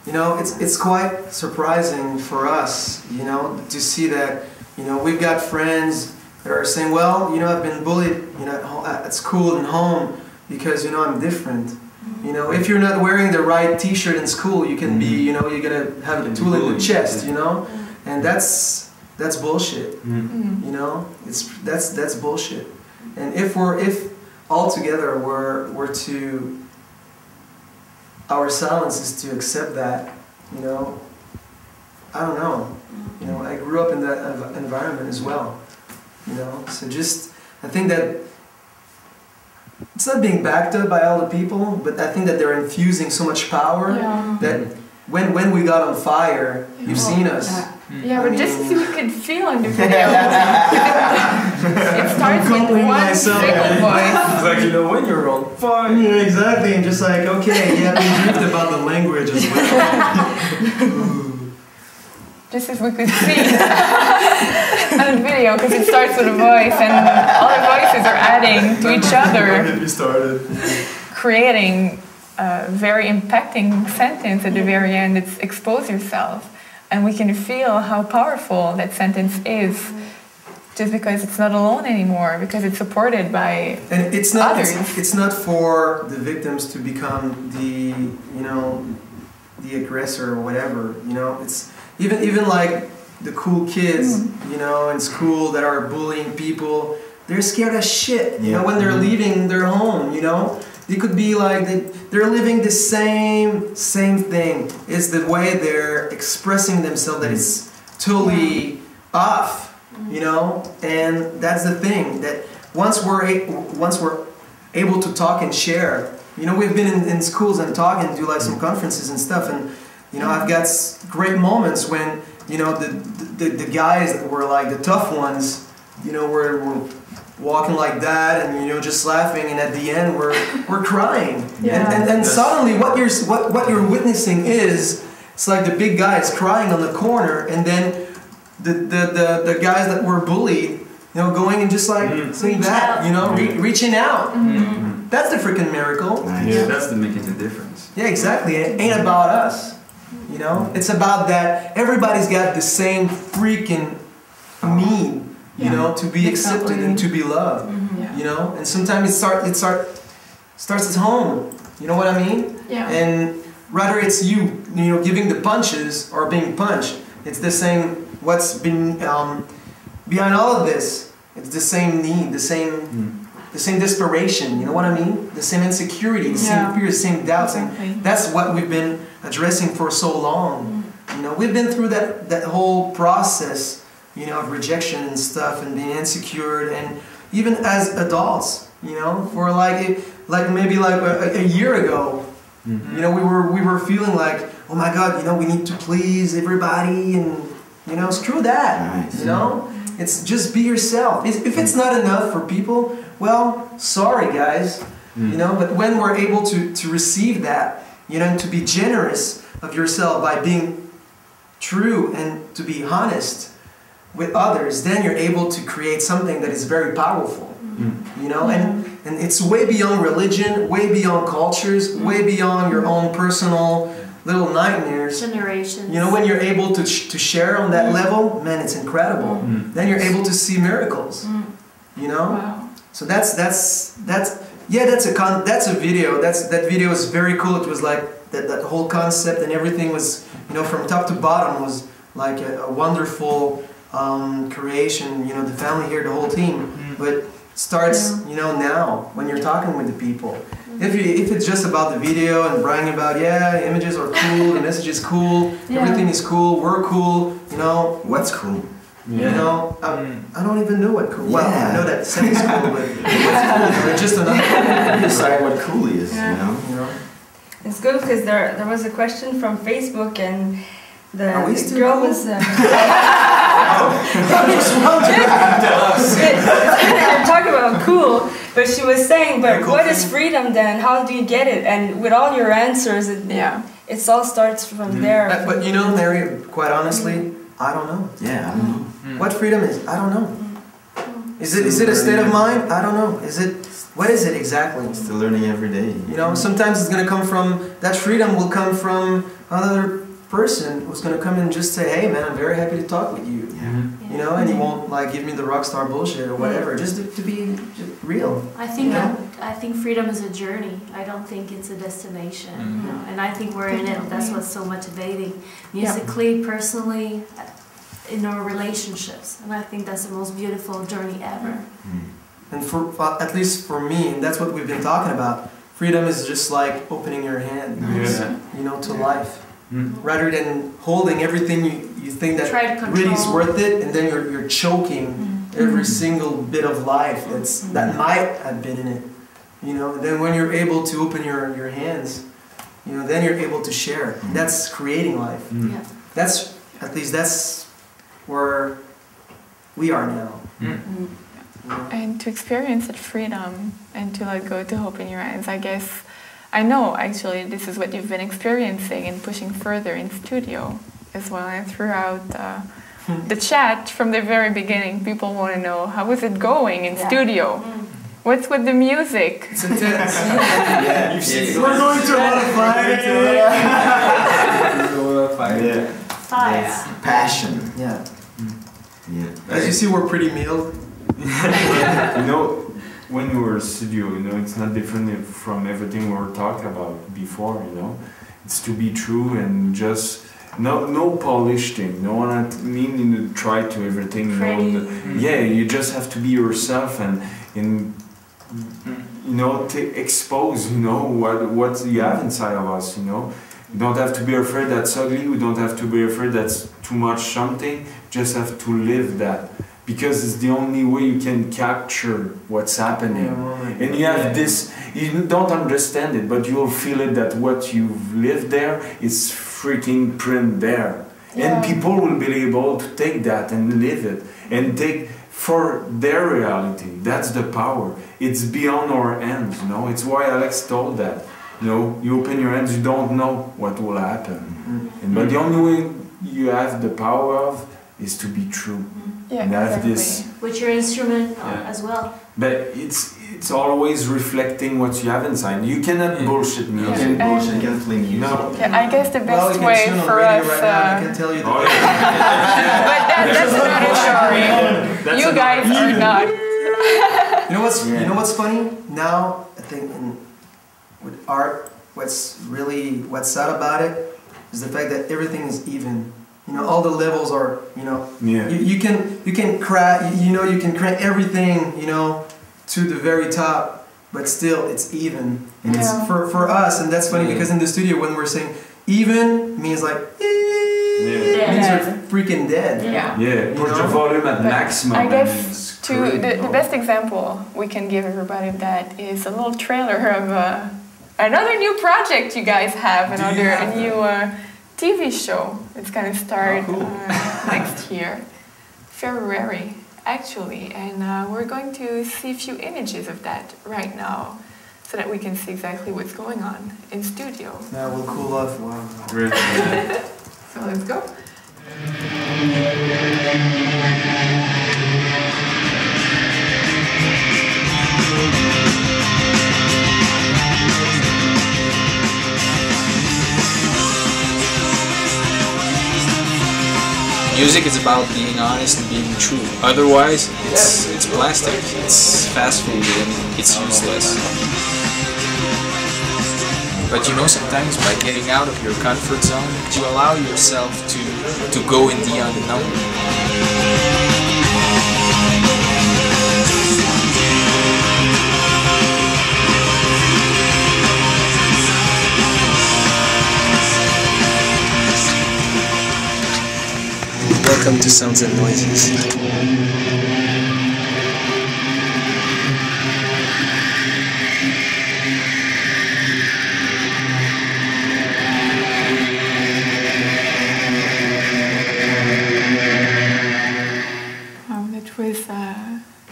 It's quite surprising for us, to see that, we've got friends that are saying, well, I've been bullied, at school and home because, I'm different. If you're not wearing the right t-shirt in school, you can be, you're going to have a tool in the chest, and that's bullshit, that's bullshit. And if all together we're to, our silence is to accept that, I don't know, I grew up in that environment as well, so I think that it's not being backed up by all the people, but I think that they're infusing so much power that when we got on fire, you've seen us. But just as you could feel in the video, it starts with one single voice. It's like, when you're on fire. Yeah, exactly, and just like, okay, we drift about the language as well. Just as we could see on the video, because it starts with a voice, and all the voices are adding to each other, creating a very impacting sentence at the very end. It's expose yourself. And we can feel how powerful that sentence is, just because it's not alone anymore, because it's supported by others. It's not for the victims to become the aggressor or whatever. It's even like the cool kids, in school that are bullying people. They're scared as shit. When they're leaving their home. They could be like they're living the same thing. It's the way they're expressing themselves that is totally off, And that's the thing, that once we're able to talk and share, we've been in schools and talk and do like some conferences and stuff, and I've got great moments when the guys that were like the tough ones, were walking like that, and just laughing, and at the end we're crying, and suddenly what you're witnessing is, it's like the big guys crying on the corner, and then the guys that were bullied, going and just like saying that, reaching out. That's the freaking miracle. That's the making the difference. Yeah, exactly. It ain't about us. It's about that everybody's got the same freaking need. To be accepted and to be loved, and sometimes it starts at home, you know what I mean? And rather it's you giving the punches or being punched, it's the same, what's been behind all of this, it's the same need, the same desperation, you know what I mean? The same insecurity, the same fear, the same doubts, and that's what we've been addressing for so long. We've been through that whole process, of rejection and stuff, and being insecure, and even as adults, You know, for maybe a year ago, you know, we were feeling like, oh my God, you know, we need to please everybody, and you know, screw that. Nice. You know, it's just be yourself. If it's not enough for people, well, sorry guys. You know, but when we're able to receive that, you know, and to be generous of yourself by being true and to be honest with others, then you're able to create something that is very powerful. You know, and it's way beyond religion, way beyond cultures, way beyond your own personal little nightmares. Generations. You know, when you're able to share on that level, man, it's incredible. Then you're able to see miracles. You know, so that's a video. That video is very cool. It was like that whole concept and everything was, you know, from top to bottom was like a wonderful creation. You know, the family here, the whole team. But starts, you know, now when you're talking with the people. If it's just about the video and bragging about, yeah, the images are cool, the message is cool, everything is cool, we're cool, you know. What's cool? You know, I don't even know what cool. Well, I know that sex is cool, but what's cool? Or just another. You decide what cool is. You know. It's good because there was a question from Facebook and the girl was. You're talking about cool, but she was saying, but what is freedom then? How do you get it? And with all your answers, it all starts from there. But you know, Mary, quite honestly, I don't know. Yeah, I don't know. What freedom is? I don't know. Is it a state of mind? I don't know. What is it exactly? Still learning every day. You know, sometimes it's going to come from, that freedom will come from another person who's going to come and just say, hey man, I'm very happy to talk with you. You know, and he won't like give me the rock star bullshit or whatever, just to be real. I think freedom is a journey. I don't think it's a destination. You know? And I think we're in it. That's what's so motivating. Musically, personally, in our relationships. And I think that's the most beautiful journey ever. And for at least for me, and that's what we've been talking about, freedom is just like opening your hand, you know, to life. Rather than holding everything you think that really is worth it, and then you're choking every single bit of life that might have been in it. You know, then when you're able to open your hands, you know, then you're able to share. That's creating life. That's at least that's where we are now. And to experience that freedom and to let go, to open your eyes, I guess, I know actually this is what you've been experiencing and pushing further in studio as well. And throughout the chat from the very beginning, people want to know, how is it going in studio? What's with the music? It's intense. We're going through a lot of fire. Fire. Passion. Yeah. As you see, we're pretty milled. You know, when we were in studio, you know, it's not different from everything we were talking about before, you know. It's to be true and just no polished thing. No one meaning to try to everything. You just have to be yourself and you know, expose, you know, what you have inside of us, you know. You don't have to be afraid that's ugly. We don't have to be afraid that's too much something. Just have to live that. Because it's the only way you can capture what's happening. And you have this, you don't understand it, but you'll feel it that what you've lived there is freaking print there. And people will be able to take that and live it and take for their reality. That's the power. It's beyond our hands, you know. It's why Alex told that. You know, you open your hands, you don't know what will happen. But the only way you have the power of is to be true. Yeah, and have this with your instrument as well. But it's always reflecting what you have inside. You cannot bullshit music. You can't bullshit, you can't play music. No. I guess the best way for us. Right now, I can tell you but that's another story. You guys are not. You know what's funny? Now I think with art, what's sad about it is the fact that everything is even. You know, all the levels are, you know, you can crack, you know, you can crank everything, you know, to the very top, but still it's even. And it's for us, and that's funny because in the studio when we're saying even means like means you're freaking dead. Push the volume at maximum. I guess The best example we can give everybody of that is a little trailer of another new project you guys have, a new TV show. It's going to start next year, February, actually, and we're going to see a few images of that right now, so that we can see exactly what's going on in studio. Now we'll cool off. Wow. Really? So let's go. Music is about being honest and being true. Otherwise, it's plastic, it's fast food, and it's useless. But you know, sometimes by getting out of your comfort zone, you allow yourself to go in the unknown. Welcome to Sounds and Noises. It was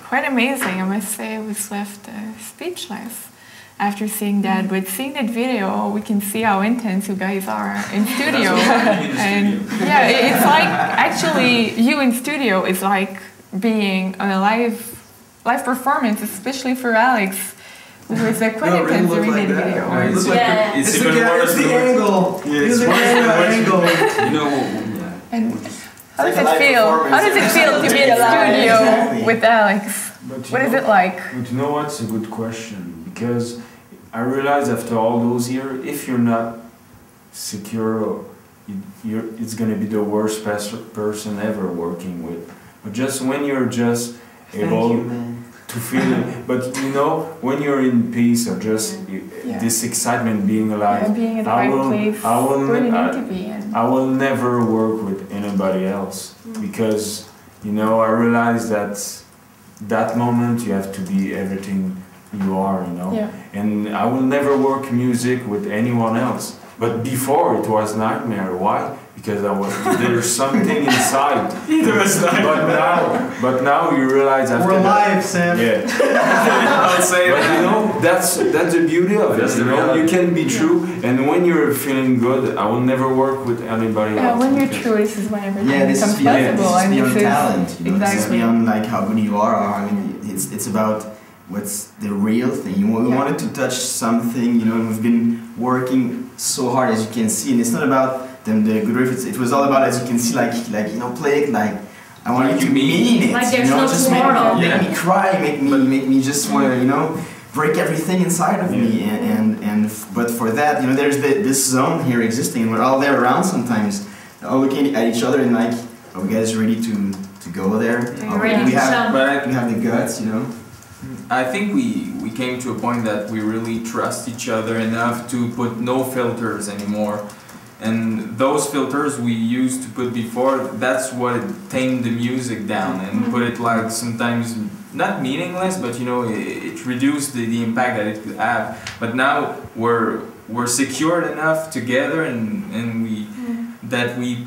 quite amazing, I must say. I was left speechless after seeing that. But seeing that video, we can see how intense you guys are in studio. And yeah, it's like, actually, you in studio is like being on a live performance, especially for Alex. It was quite intense during that video. It's even worse. It's the angle. Yeah, it's the angle. You know, yeah. And how does it feel? How does it feel to be in studio with Alex? What is it like? But you know what? It's a good question, because I realized after all those years, if you're not secure, it's going to be the worst person ever working with. But just when you're just able to feel it, but you know, when you're in peace or just this excitement, being alive, being in the right place where you need to be in. I will never work with anybody else, because you know, I realized that moment you have to be everything you are, you know. And I will never work music with anyone else. But before it was nightmare. Why? Because there's something inside. But now you realize after we're alive, Sam. Yeah. I'll say but you know, that's the beauty of it. You know, you can be true, and when you're feeling good, I will never work with anybody else. When you're true, this is when everything this becomes is beyond, possible. this is beyond talent. You know, exactly. This is beyond like how good you are. I mean, it's about what's the real thing. We wanted to touch something, you know, and we've been working so hard, as you can see. And it's not about the good riff. It was all about, as you can see, like you know, play it like I want you to mean it. Like you know, just tomorrow. make me cry, make me just want to, you know, break everything inside of me. But for that, you know, there's this zone here existing, and we're all there around sometimes, all looking at each other and like, are we guys ready to go there? We have the guts, you know. I think we came to a point that we really trust each other enough to put no filters anymore. And those filters we used to put before, that's what tamed the music down and put it like sometimes not meaningless, but you know, it reduced the impact that it could have. But now we're secured enough together and we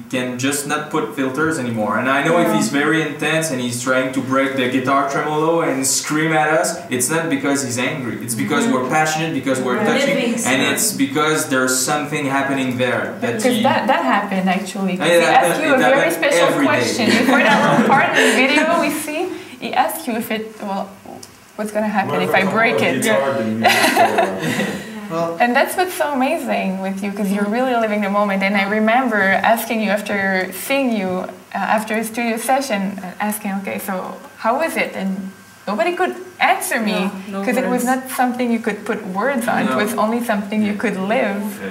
can just not put filters anymore. And I know if he's very intense and he's trying to break the guitar tremolo and scream at us, it's not because he's angry. It's because we're passionate, because we're touching, and it's because there's something happening there. Because that happened actually. He asked you a very special question. Before that little part in the video we see, he asked you if what's going to happen if I break it? And that's what's so amazing with you, because you're really living the moment. And I remember asking you after seeing you after a studio session, asking, okay, so how was it? And nobody could answer me, because it was not something you could put words on. It was only something you could live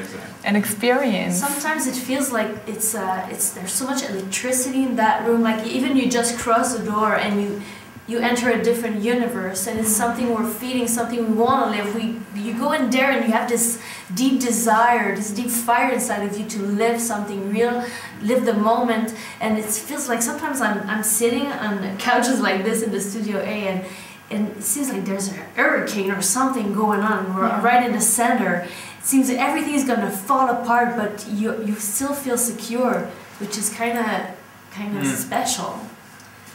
and experience. Sometimes it feels like there's so much electricity in that room. Like even you just cross the door and you enter a different universe, and it's something we're feeding, something we want to live. You go in there and you have this deep desire, this deep fire inside of you to live something real, live the moment, and it feels like sometimes I'm sitting on couches like this in the Studio A, and it seems like there's a hurricane or something going on. We're right in the center. It seems that everything is gonna fall apart, but you still feel secure, which is kind of special.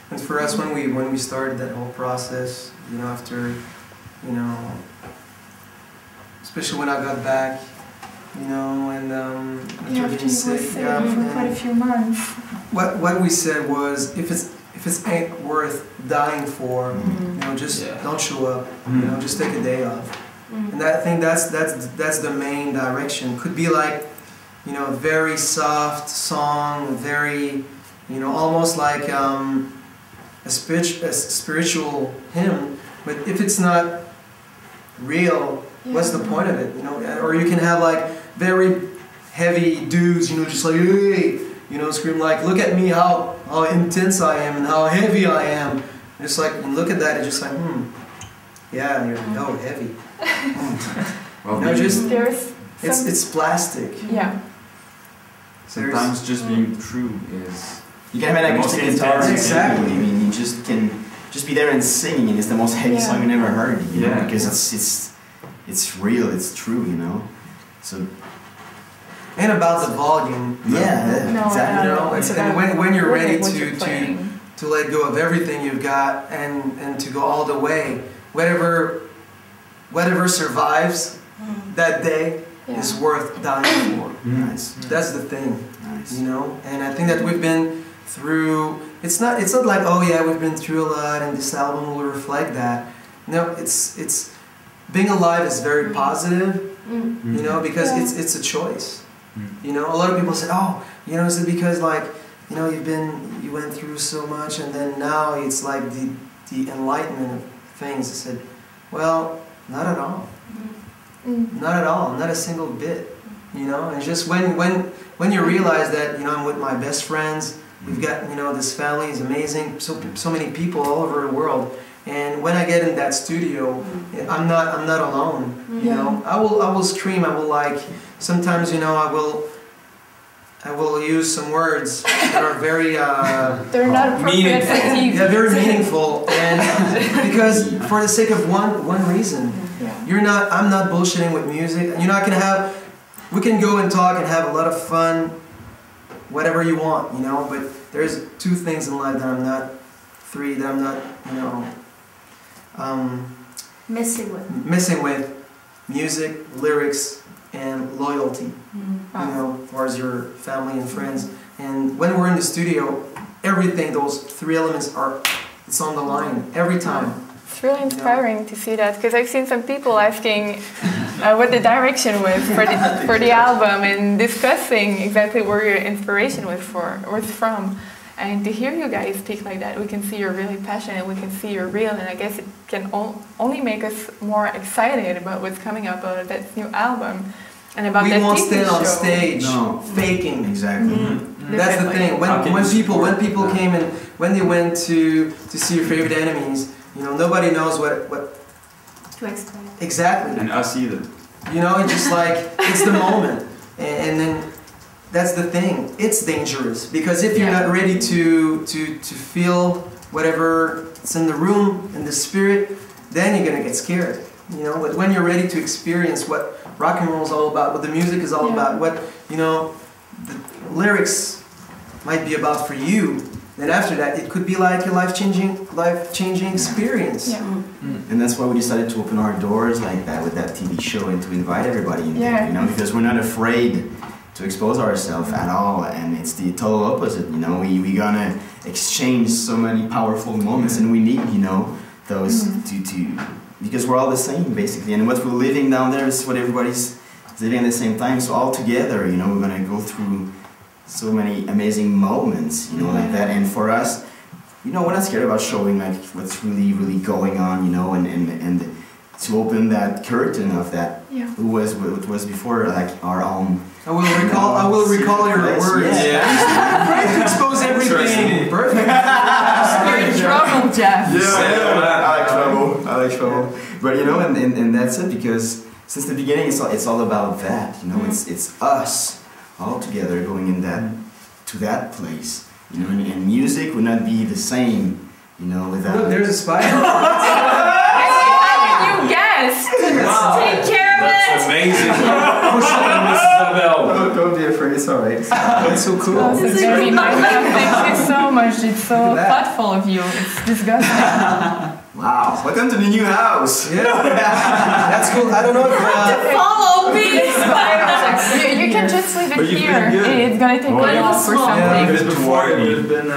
And for us, when we started that whole process, you know, after, you know, especially when I got back, you know, and after being sick, for quite a few months. What we said was, if it's ain't worth dying for, you know, just don't show up. You know, just take a day off. And I think that's the main direction. Could be like, you know, a very soft song, very, you know, almost like a spiritual hymn. But if it's not real, what's the point of it? You know, or you can have like very heavy dudes, you know, just like, hey, you know, scream like, look at me, how intense I am and how heavy I am. And it's like, you look at that, it's just like, yeah, you're heavy. Well, no, just There's it's plastic. Yeah. Sometimes just being true is. You can have an acoustic guitar. Exactly. I mean, you just can just be there and singing, and it's the most heavy song you never heard. You know, because it's real, it's true. You know, so. And about the volume. Exactly. You know, and when you're ready to let go of everything you've got and to go all the way, whatever survives that day is worth dying for. Nice. That's the thing. Nice. You know, and I think that we've been through. It's not like, oh yeah, we've been through a lot, and this album will reflect that. No, it's being alive is very positive. You know, because it's a choice. You know, a lot of people say, oh, you know, is it because like, you know, you went through so much, and then now it's like the enlightenment of things. I said, well, not at all. Not at all. Not a single bit. You know, and just when you realize that, you know, I'm with my best friends, we've got, you know, this family is amazing, so many people all over the world, and when I get in that studio, I'm not alone. You know, I will scream, I will like, sometimes, you know, I will use some words that are very they're not appropriate for TV. Yeah, very meaningful, and because for the sake of one reason, I'm not bullshitting with music. You're not gonna have. We can go and talk and have a lot of fun, whatever you want, you know, but there's two things in life that I'm not, you know, missing with music, lyrics, and loyalty, you know, as far as your family and friends. And when we're in the studio, everything, those three elements it's on the line, every time. It's really inspiring to see that, because I've seen some people asking what the direction was for the album and discussing exactly where your inspiration was from. And to hear you guys speak like that, we can see you're really passionate, we can see you're real, and I guess it can only make us more excited about what's coming up out of that new album and about that TV show. We won't stand on stage faking. Exactly. That's the thing. When people came and when they went to see your favorite enemies, you know, nobody knows what to explain. Exactly. And us either. You know, it's just like, it's the moment. And then that's the thing. It's dangerous. Because if you're not ready to feel whatever's in the room, in the spirit, then you're going to get scared. You know, but when you're ready to experience what rock and roll is all about, what the music is all about, what, you know, the lyrics might be about for you, then after that, it could be like a life-changing experience. And that's why we decided to open our doors like that with that TV show and to invite everybody in there, you know, because we're not afraid to expose ourselves at all, and it's the total opposite, you know, we're gonna exchange so many powerful moments, and we need, you know, those because we're all the same, basically, and what we're living down there is what everybody's living at the same time, so all together, you know, we're gonna go through so many amazing moments, you know, like that, and for us, you know, we're not scared about showing like what's really going on, you know, and to open that curtain of that. Yeah. It was before like our own. I will recall your words. Yeah. Expose everything. Perfect. You're in trouble, Jeff. I like trouble. But you know, and that's it, because since the beginning it's all about that. You know, it's us all together going in to that place. You know, and music would not be the same. You know, without. Look, there's a spider. You guessed. Wow. Take care of That's it. amazing. Isabel. Don't be afraid. It's alright. That's so cool. Oh, this is very nice. Thank you so much. It's so thoughtful of you. It's disgusting. Wow. Welcome to the new house. Yeah. That's cool. I don't know if Follow me! You can just leave it here. It's gonna take a while for something. Yeah. Even before it would have been.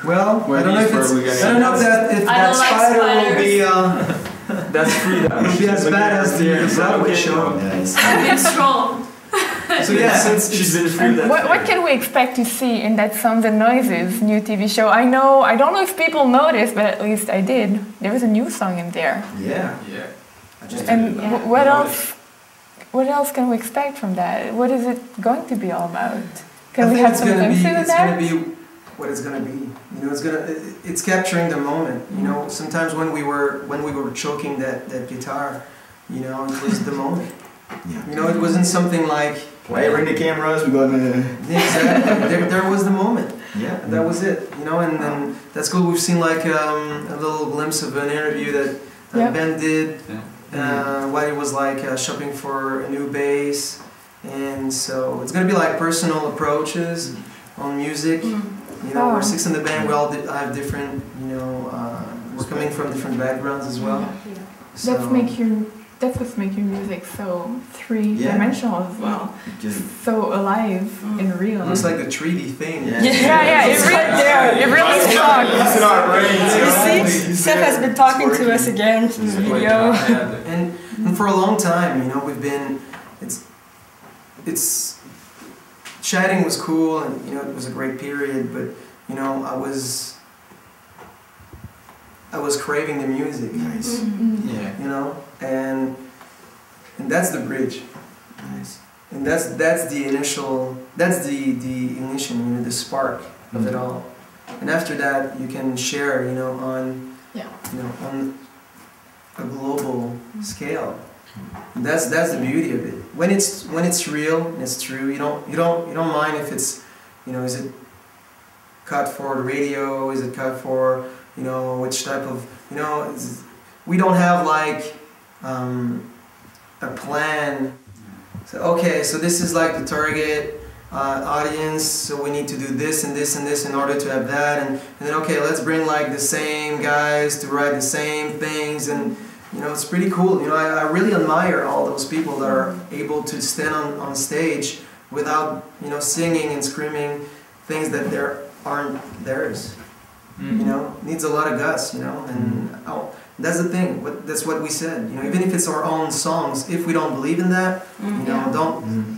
well, I don't know if it's, I don't know if that spider will be That's freedom. will be as bad as the Broadway show. It's strong. So yeah, She's been free that What can we expect to see in that Sounds and Noises new TV show? I don't know if people noticed, but at least I did. There was a new song in there. Yeah. Yeah. And what else? What else can we expect from that? What is it going to be all about? Can we have some glimpses of that? It's gonna be what it's gonna be. You know, it's capturing the moment. You know, sometimes when we were choking that guitar, you know, it was the moment. Yeah. You know, it wasn't something like. Why bring the cameras? We're gonna. Exactly. there was the moment. Yeah. That was it. You know, and that's cool. We've seen like a little glimpse of an interview that Ben did while he was like shopping for a new bass, and so it's gonna be like personal approaches on music. You know, we're six in the band. We all have different. You know, we're coming from different backgrounds as well. So, That's what's making music so three-dimensional as well. So alive and real. Looks like a 3D thing. Yeah, it really stuck. It's in our brains. You see, Seth has been talking to us again through the video. And for a long time, you know, we've been. It's chatting was cool, and you know, it was a great period. But you know, I was craving the music. Nice. Yeah. You know, and that's the bridge. Nice. And that's the initial. That's the ignition. You know, the spark of it all. And after that, you can share. You know, on on a global scale. And that's the beauty of it. When it's real and it's true, you don't mind if it's, you know, is it cut for the radio? Is it cut for, you know, which type of, you know, we don't have like a plan. So okay, so this is like the target audience, so we need to do this and this and this in order to have that, and then okay, let's bring like the same guys to write the same things, and you know, it's pretty cool. You know, I really admire all those people that are able to stand on stage without, you know, singing and screaming things that aren't theirs. You know, needs a lot of guts, you know, and that's the thing. That's what we said. You know, even if it's our own songs, if we don't believe in that, you know,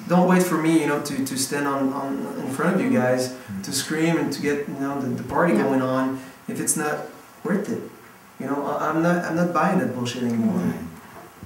don't wait for me, you know, to stand in front of you guys to scream and to get, you know, the party going on if it's not worth it. You know, I'm not buying that bullshit anymore.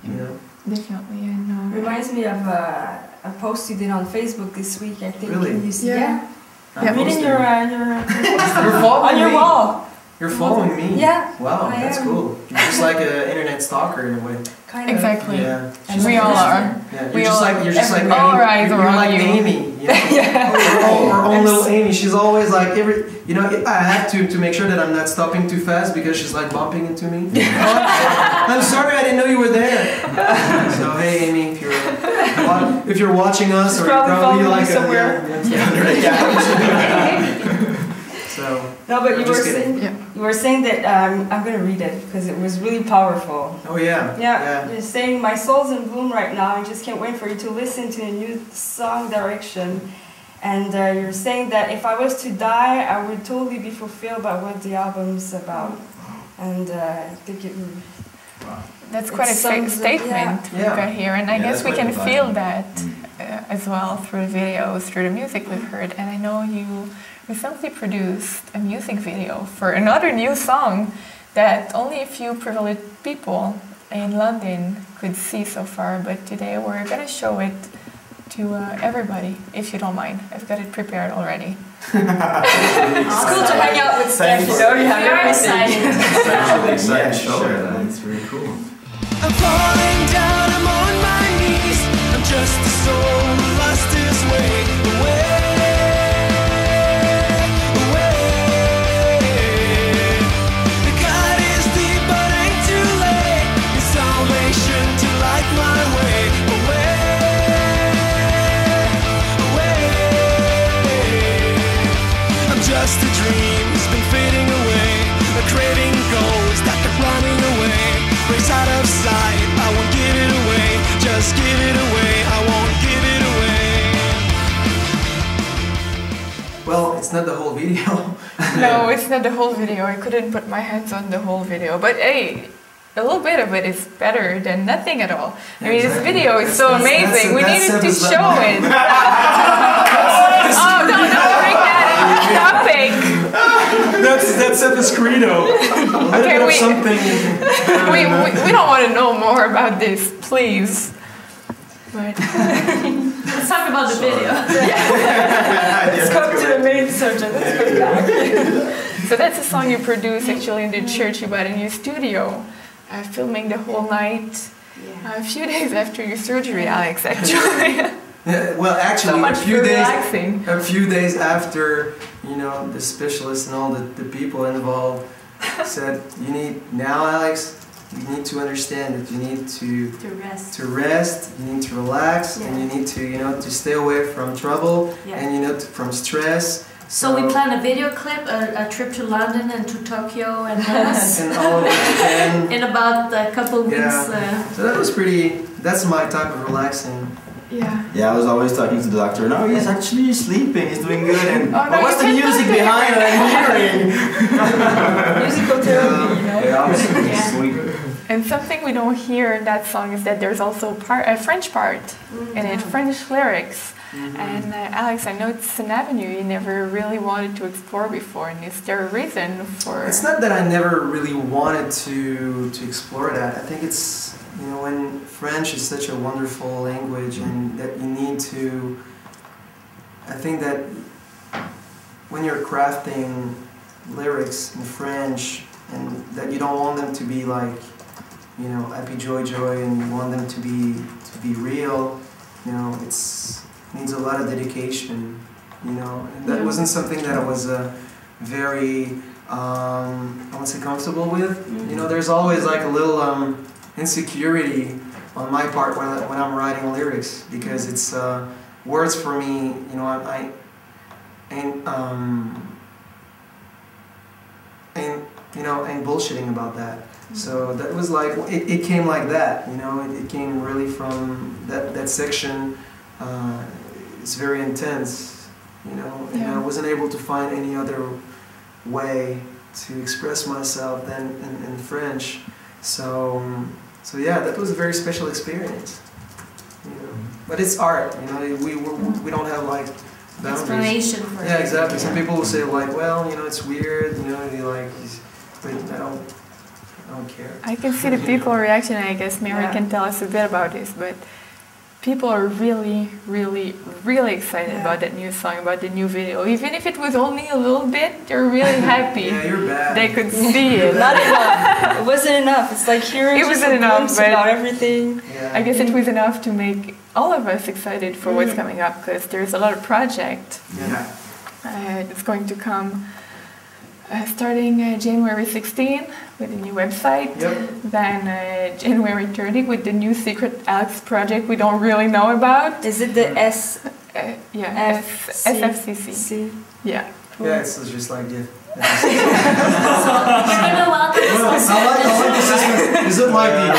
You know. Definitely, I know. Reminds me of a post you did on Facebook this week. I think. Really? You see, Yeah. I'm reading your You're following on your me. wall. You're following me. Yeah. Wow, I that's am. cool. You're just like an internet stalker in a way. Kind of. Exactly. Yeah. And we all are. Yeah. We You're just all like all our eyes you're are on like you. Amy. You know? Our own little Amy. She's always like you know, I have to make sure that I'm not stopping too fast because she's like bumping into me. I'm sorry, I didn't know you were there. So hey, Amy, if you're watching us, or you're probably like somewhere. So. No, but you were saying that I'm gonna read it because it was really powerful. Oh yeah. Yeah. You're saying my soul's in bloom right now. I just can't wait for you to listen to a new song direction. And you're saying that if I was to die, I would totally be fulfilled by what the album's about. And I think it would. That's quite a statement we've got here, and I guess we can feel that as well through the videos, through the music we've heard. And I know you recently produced a music video for another new song that only a few privileged people in London could see so far, but today we're going to show it to everybody, if you don't mind. I've got it prepared already. It's cool to hang out with Steph, you know, you have everything. Yeah, sure, that's really cool. I'm falling down, I'm on my knees. I'm just a soul who lost his way away. The cut is deep, but ain't too late. It's salvation to light my way away. I'm just a dream, it's been fading away. A craving ghost that kept running away. Race out of sight, I won't give it away. Just give it away, I won't give it away. Well, it's not the whole video. No, it's not the whole video. I couldn't put my hands on the whole video. But hey, a little bit of it is better than nothing at all. I mean, this video is so amazing. We needed to show it. Oh, don't break that topic. That's at the screeno. Okay, we don't want to know more about this, please. But let's talk about the video. Let's come to the main subject. Let's go back. So that's a song you produced actually in the church you bought in your studio, filming the whole night. A few days after your surgery, Alex, actually. Yeah, well, actually, So much a few days after, you know, the specialists and all the people involved said, you need, now Alex, you need to understand that you need to rest, you need to relax, and you need to, you know, to stay away from trouble, and, you know, from stress. So we planned a video clip, a trip to London and to Tokyo and Venice. And all of it. In about a couple of weeks. So that was pretty, that's my type of relaxing. Yeah, I was always talking to the doctor. No, he's actually sleeping. He's doing good. And no, but what's the music behind that I'm hearing? Musical therapy, you know? Yeah, sleeping. And something we don't hear in that song is that there's also a French part in it, French lyrics. And Alex, I know it's an avenue you never really wanted to explore before. And is there a reason for? It's not that I never really wanted to explore that. I think it's, you know, when French is such a wonderful language and that you need to, I think that when you're crafting lyrics in French and that you don't want them to be like, you know, happy joy joy, and you want them to be real, you know, it needs a lot of dedication, you know, and that wasn't something that I was very, I won't say comfortable with. You know, there's always like a little insecurity on my part when I'm writing lyrics, because it's words for me, you know, I ain't bullshitting about that. So that was like, it came like that, you know, it came really from that section. It's very intense, you know, and I wasn't able to find any other way to express myself than in French. So yeah, that was a very special experience, you know. But it's art, you know. We don't have like boundaries. Explanation for it. Yeah, exactly. Some people will say like, well, you know, it's weird, you know, but I don't care. I can see the people reaction. I guess Mary can tell us a bit about this, but people are really, really, really excited about that new song, about the new video. Even if it was only a little bit, they're really happy. You're bad. They could see it. Not enough. It wasn't enough. It's like hearing it wasn't enough, but about everything. I guess it was enough to make all of us excited for what's coming up, because there's a lot of project. It's going to come starting January 16 with a new website, then January 30 with the new secret Alex project we don't really know about. Is it the SFCC. Yeah. Yeah, it's just like the. So you're gonna welcome us. I like the system. Is it like the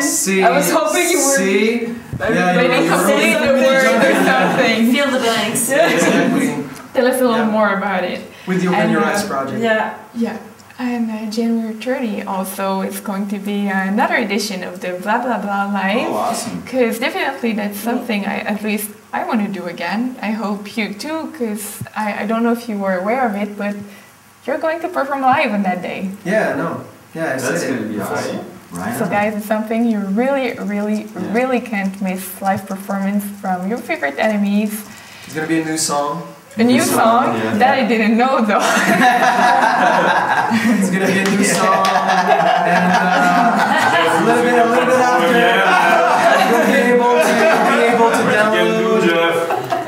C? I was hoping you were. C. Maybe complete the word or something. Fill the blanks. Exactly. Tell us a little more about it. With your Eyes project. Yeah. And January 30 also is going to be another edition of the Bla Bla Bla Live. Oh, awesome. Because definitely that's something at least I want to do again. I hope you too, because I don't know if you were aware of it, but you're going to perform live on that day. Yeah, no. Yeah, I That's said gonna it. be awesome. Right. So guys, it's something you really can't miss. Live performance from your favorite enemies. It's gonna be a new song. A new song that I didn't know though. It's gonna be a new song, and a little bit after,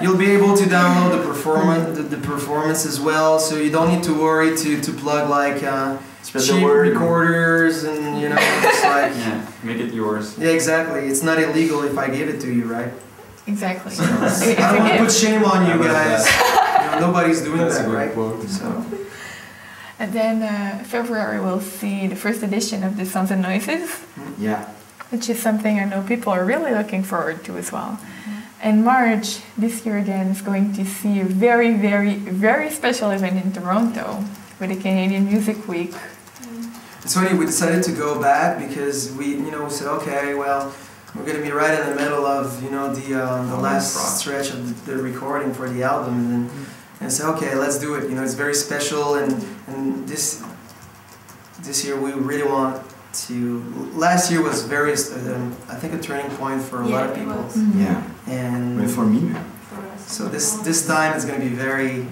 you'll be able to download the performance as well. So you don't need to worry to plug like cheap recorders and just like make it yours. Yeah, exactly. It's not illegal if I give it to you, right? Exactly. So, I don't want to put shame on you guys. Nobody's doing that, right? So. And then February we'll see the first edition of the Sounds and Noises. Yeah. Which is something I know people are really looking forward to as well. In March, this year again, is going to see a very special event in Toronto with the Canadian Music Week. It's funny, we decided to go back because we said, okay, well, we're going to be right in the middle of, the last stretch of the recording for the album. And said, okay, let's do it. It's very special, and this year we really want to. Last year was very, I think, a turning point for a lot of people. Yeah. And for me. So this time it's going to be very.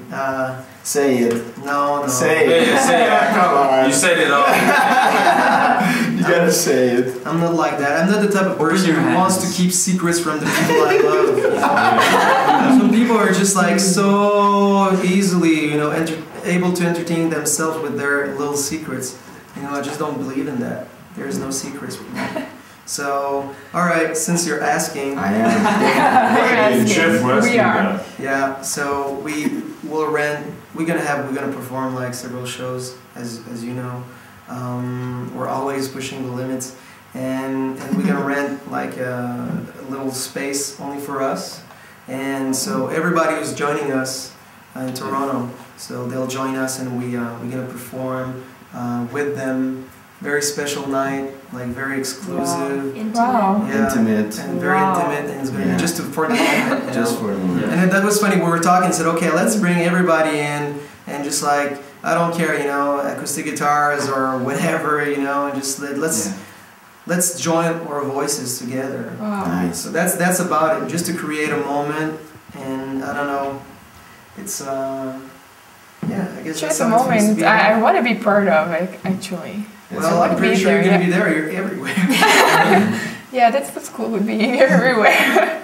Say it. No. Say it. Say it. Come on. You said it all. You gotta say it. I'm not like that. I'm not the type of person who wants to keep secrets from the people I love. Some people are just like so easily, able to entertain themselves with their little secrets. I just don't believe in that. There's no secrets with me. So, all right, since you're asking, I am. We are. Yeah. So we're gonna perform like several shows, as you know. We're always pushing the limits, and we're gonna rent like a little space only for us, and so everybody who's joining us in Toronto, so they'll join us, and we're gonna perform with them. Very special night, like very exclusive. Wow. Yeah, Intimate. and very intimate, and it's gonna be just for the moment. Just for the moment. And that was funny. We were talking and said, okay, let's bring everybody in, and just like, I don't care, acoustic guitars or whatever, and just let's join our voices together. Wow. Nice. So that's about it, just to create a moment, and I don't know, it's I guess Just that's a how it's supposed to moment be. I want to be part of, actually. Well, I'm pretty sure you're gonna be there. You're everywhere. Yeah, that's what's cool with being everywhere.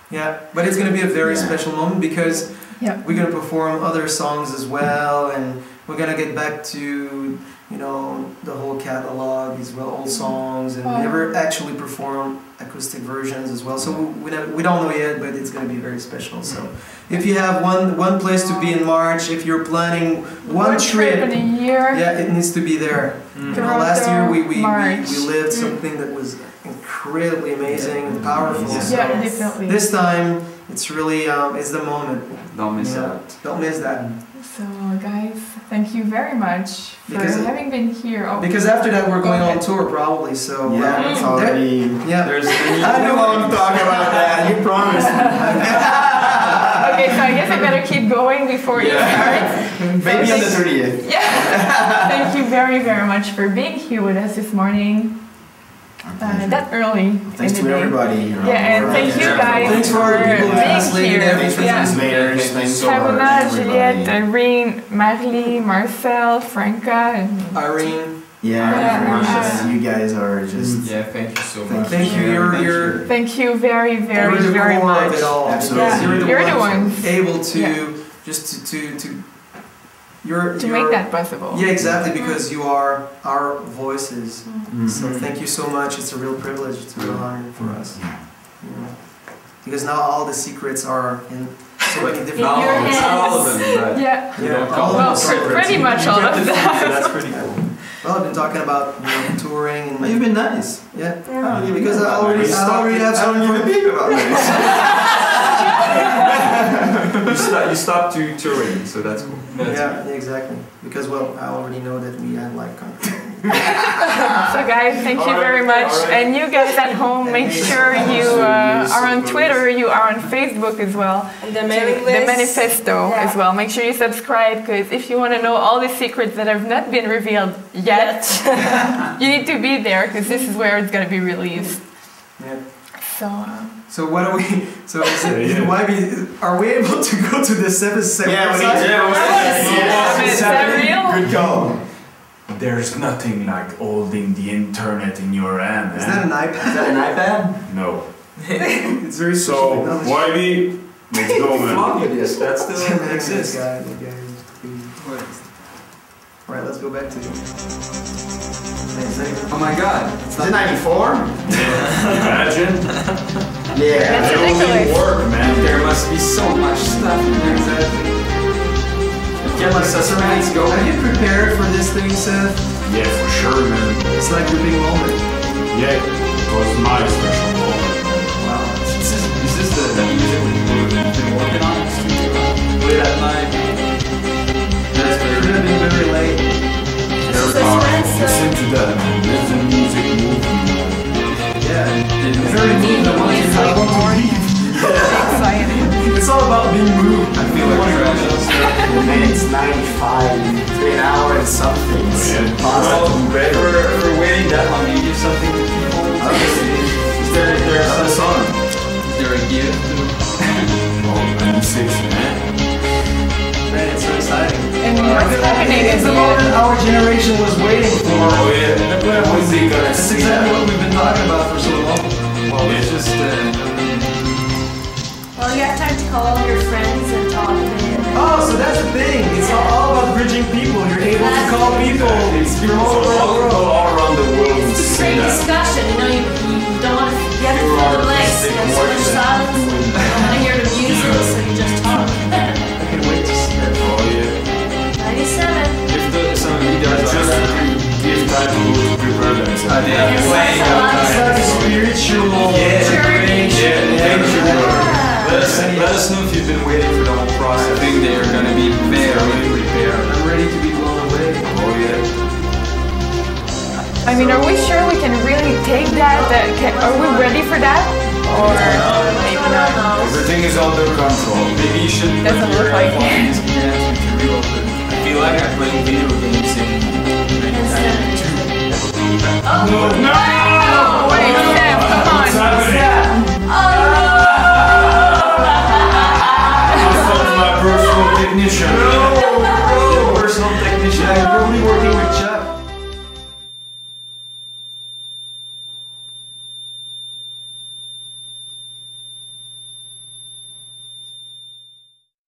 Yeah, but it's gonna be a very special moment because we're gonna perform other songs as well, and we're gonna get back to the whole catalog, these old songs, and we never actually perform acoustic versions as well. So we don't know yet, but it's gonna be very special. So if you have one place to be in March, if you're planning one trip in a year, it needs to be there. Last year we lived something that was incredibly amazing and powerful. So definitely. this time it's really it's the moment. Don't miss out. Don't miss that. So guys, thank you very much for having been here. Because after that we're going on tour probably. So it's already. There's. I don't want to talk about that. You promised me. Okay, so I guess I better keep going before you start. Maybe on the 30th. Yeah. Thank you very much for being here with us this morning. That early. Thanks to everybody. And thank you guys Thanks for being here. Thanks for the translators. Thanks so much. Shabana, Juliette, Irene, Marley, Marcel, Franca, and Irene. You guys are just. Yeah, thank you so much. Thank you. You're thank you very you're the very core much. of it all. Absolutely. You're the ones able to just to make that possible. Yeah, exactly, because you are our voices. So thank you so much. It's a real privilege. It's a real honor for us. Because now all the secrets are in so many different. In your hands. All of them. Pretty much all of them. That's pretty cool. Well, I've been talking about touring and. You've been nice. Yeah. Because I already have. I don't give a beep about this. You stopped touring, so that's cool. Yeah, exactly. Because I already know that we had like. So guys, thank you very much. And you guys at home, make sure you are on Twitter, you are on Facebook as well. And the mailing list. The manifesto as well. Make sure you subscribe, because if you want to know all the secrets that have not been revealed yet, you need to be there, because this is where it's going to be released. Yeah. So what are we? So is are we able to go to the 7 Yeah, we website? Is that real? Good call. There's nothing like holding the internet in your hand. Is that an iPad? Is that an iPad? No. It's very So, YB, let's go, man. Floppy disk, that still exists. exists. Alright, let's go back to Oh my god. Is it 94? Imagine. Yeah. That's It only ridiculous. work, man. There must be so much stuff in there. exactly. Get my suspects Are going. you prepared for this thing, Seth? Yeah, for sure, man. It's like your big moment. Yeah, it was my special moment. Wow. Is this the music we've been working on? Late at night. That's It very could have been very late. Listen to that, man. Let the music move you. Yeah. It's very moving. I want to leave. Exciting. It's all about being moved. I feel like trash. Man, it's 95. 3 hours and something. It's Well, for waiting that long, do you give something to people? Is there Another song. Is there a gift? Oh, 96, man. Man, it's so exciting. And what's happening It's is the moment our generation was waiting for. Oh, yeah. When's he gonna That's see exactly that? what we've been talking about for so long. Well, it's just Well, you have time to call all your friends and talk a bit. Oh, so that's the thing. It's all about bridging people. You're able to call people. You're all So over the world. all around the world to It's a see great that. discussion. You know, you don't want to. You have to fill the blanks. There's so much silence. You don't want to hear the music, so you just talk. I can wait to see that. Oh, yeah. 97. if some of you guys Just are give time to prepare themselves. they have Yes, playing that's a lot. It's like a spiritual Journey. Thank you, bro. Yeah. Let us know if you've been waiting for the whole process. I think they are going to be very prepared. I'm ready to be blown away. Oh yeah. I mean, are we sure we can really take that? Are we ready for that? Or maybe not? Everything is under control. Maybe you should Doesn't look like it. again to reopen. I feel like I'm playing video games in 1992. Oh, No! Wait, Sam, come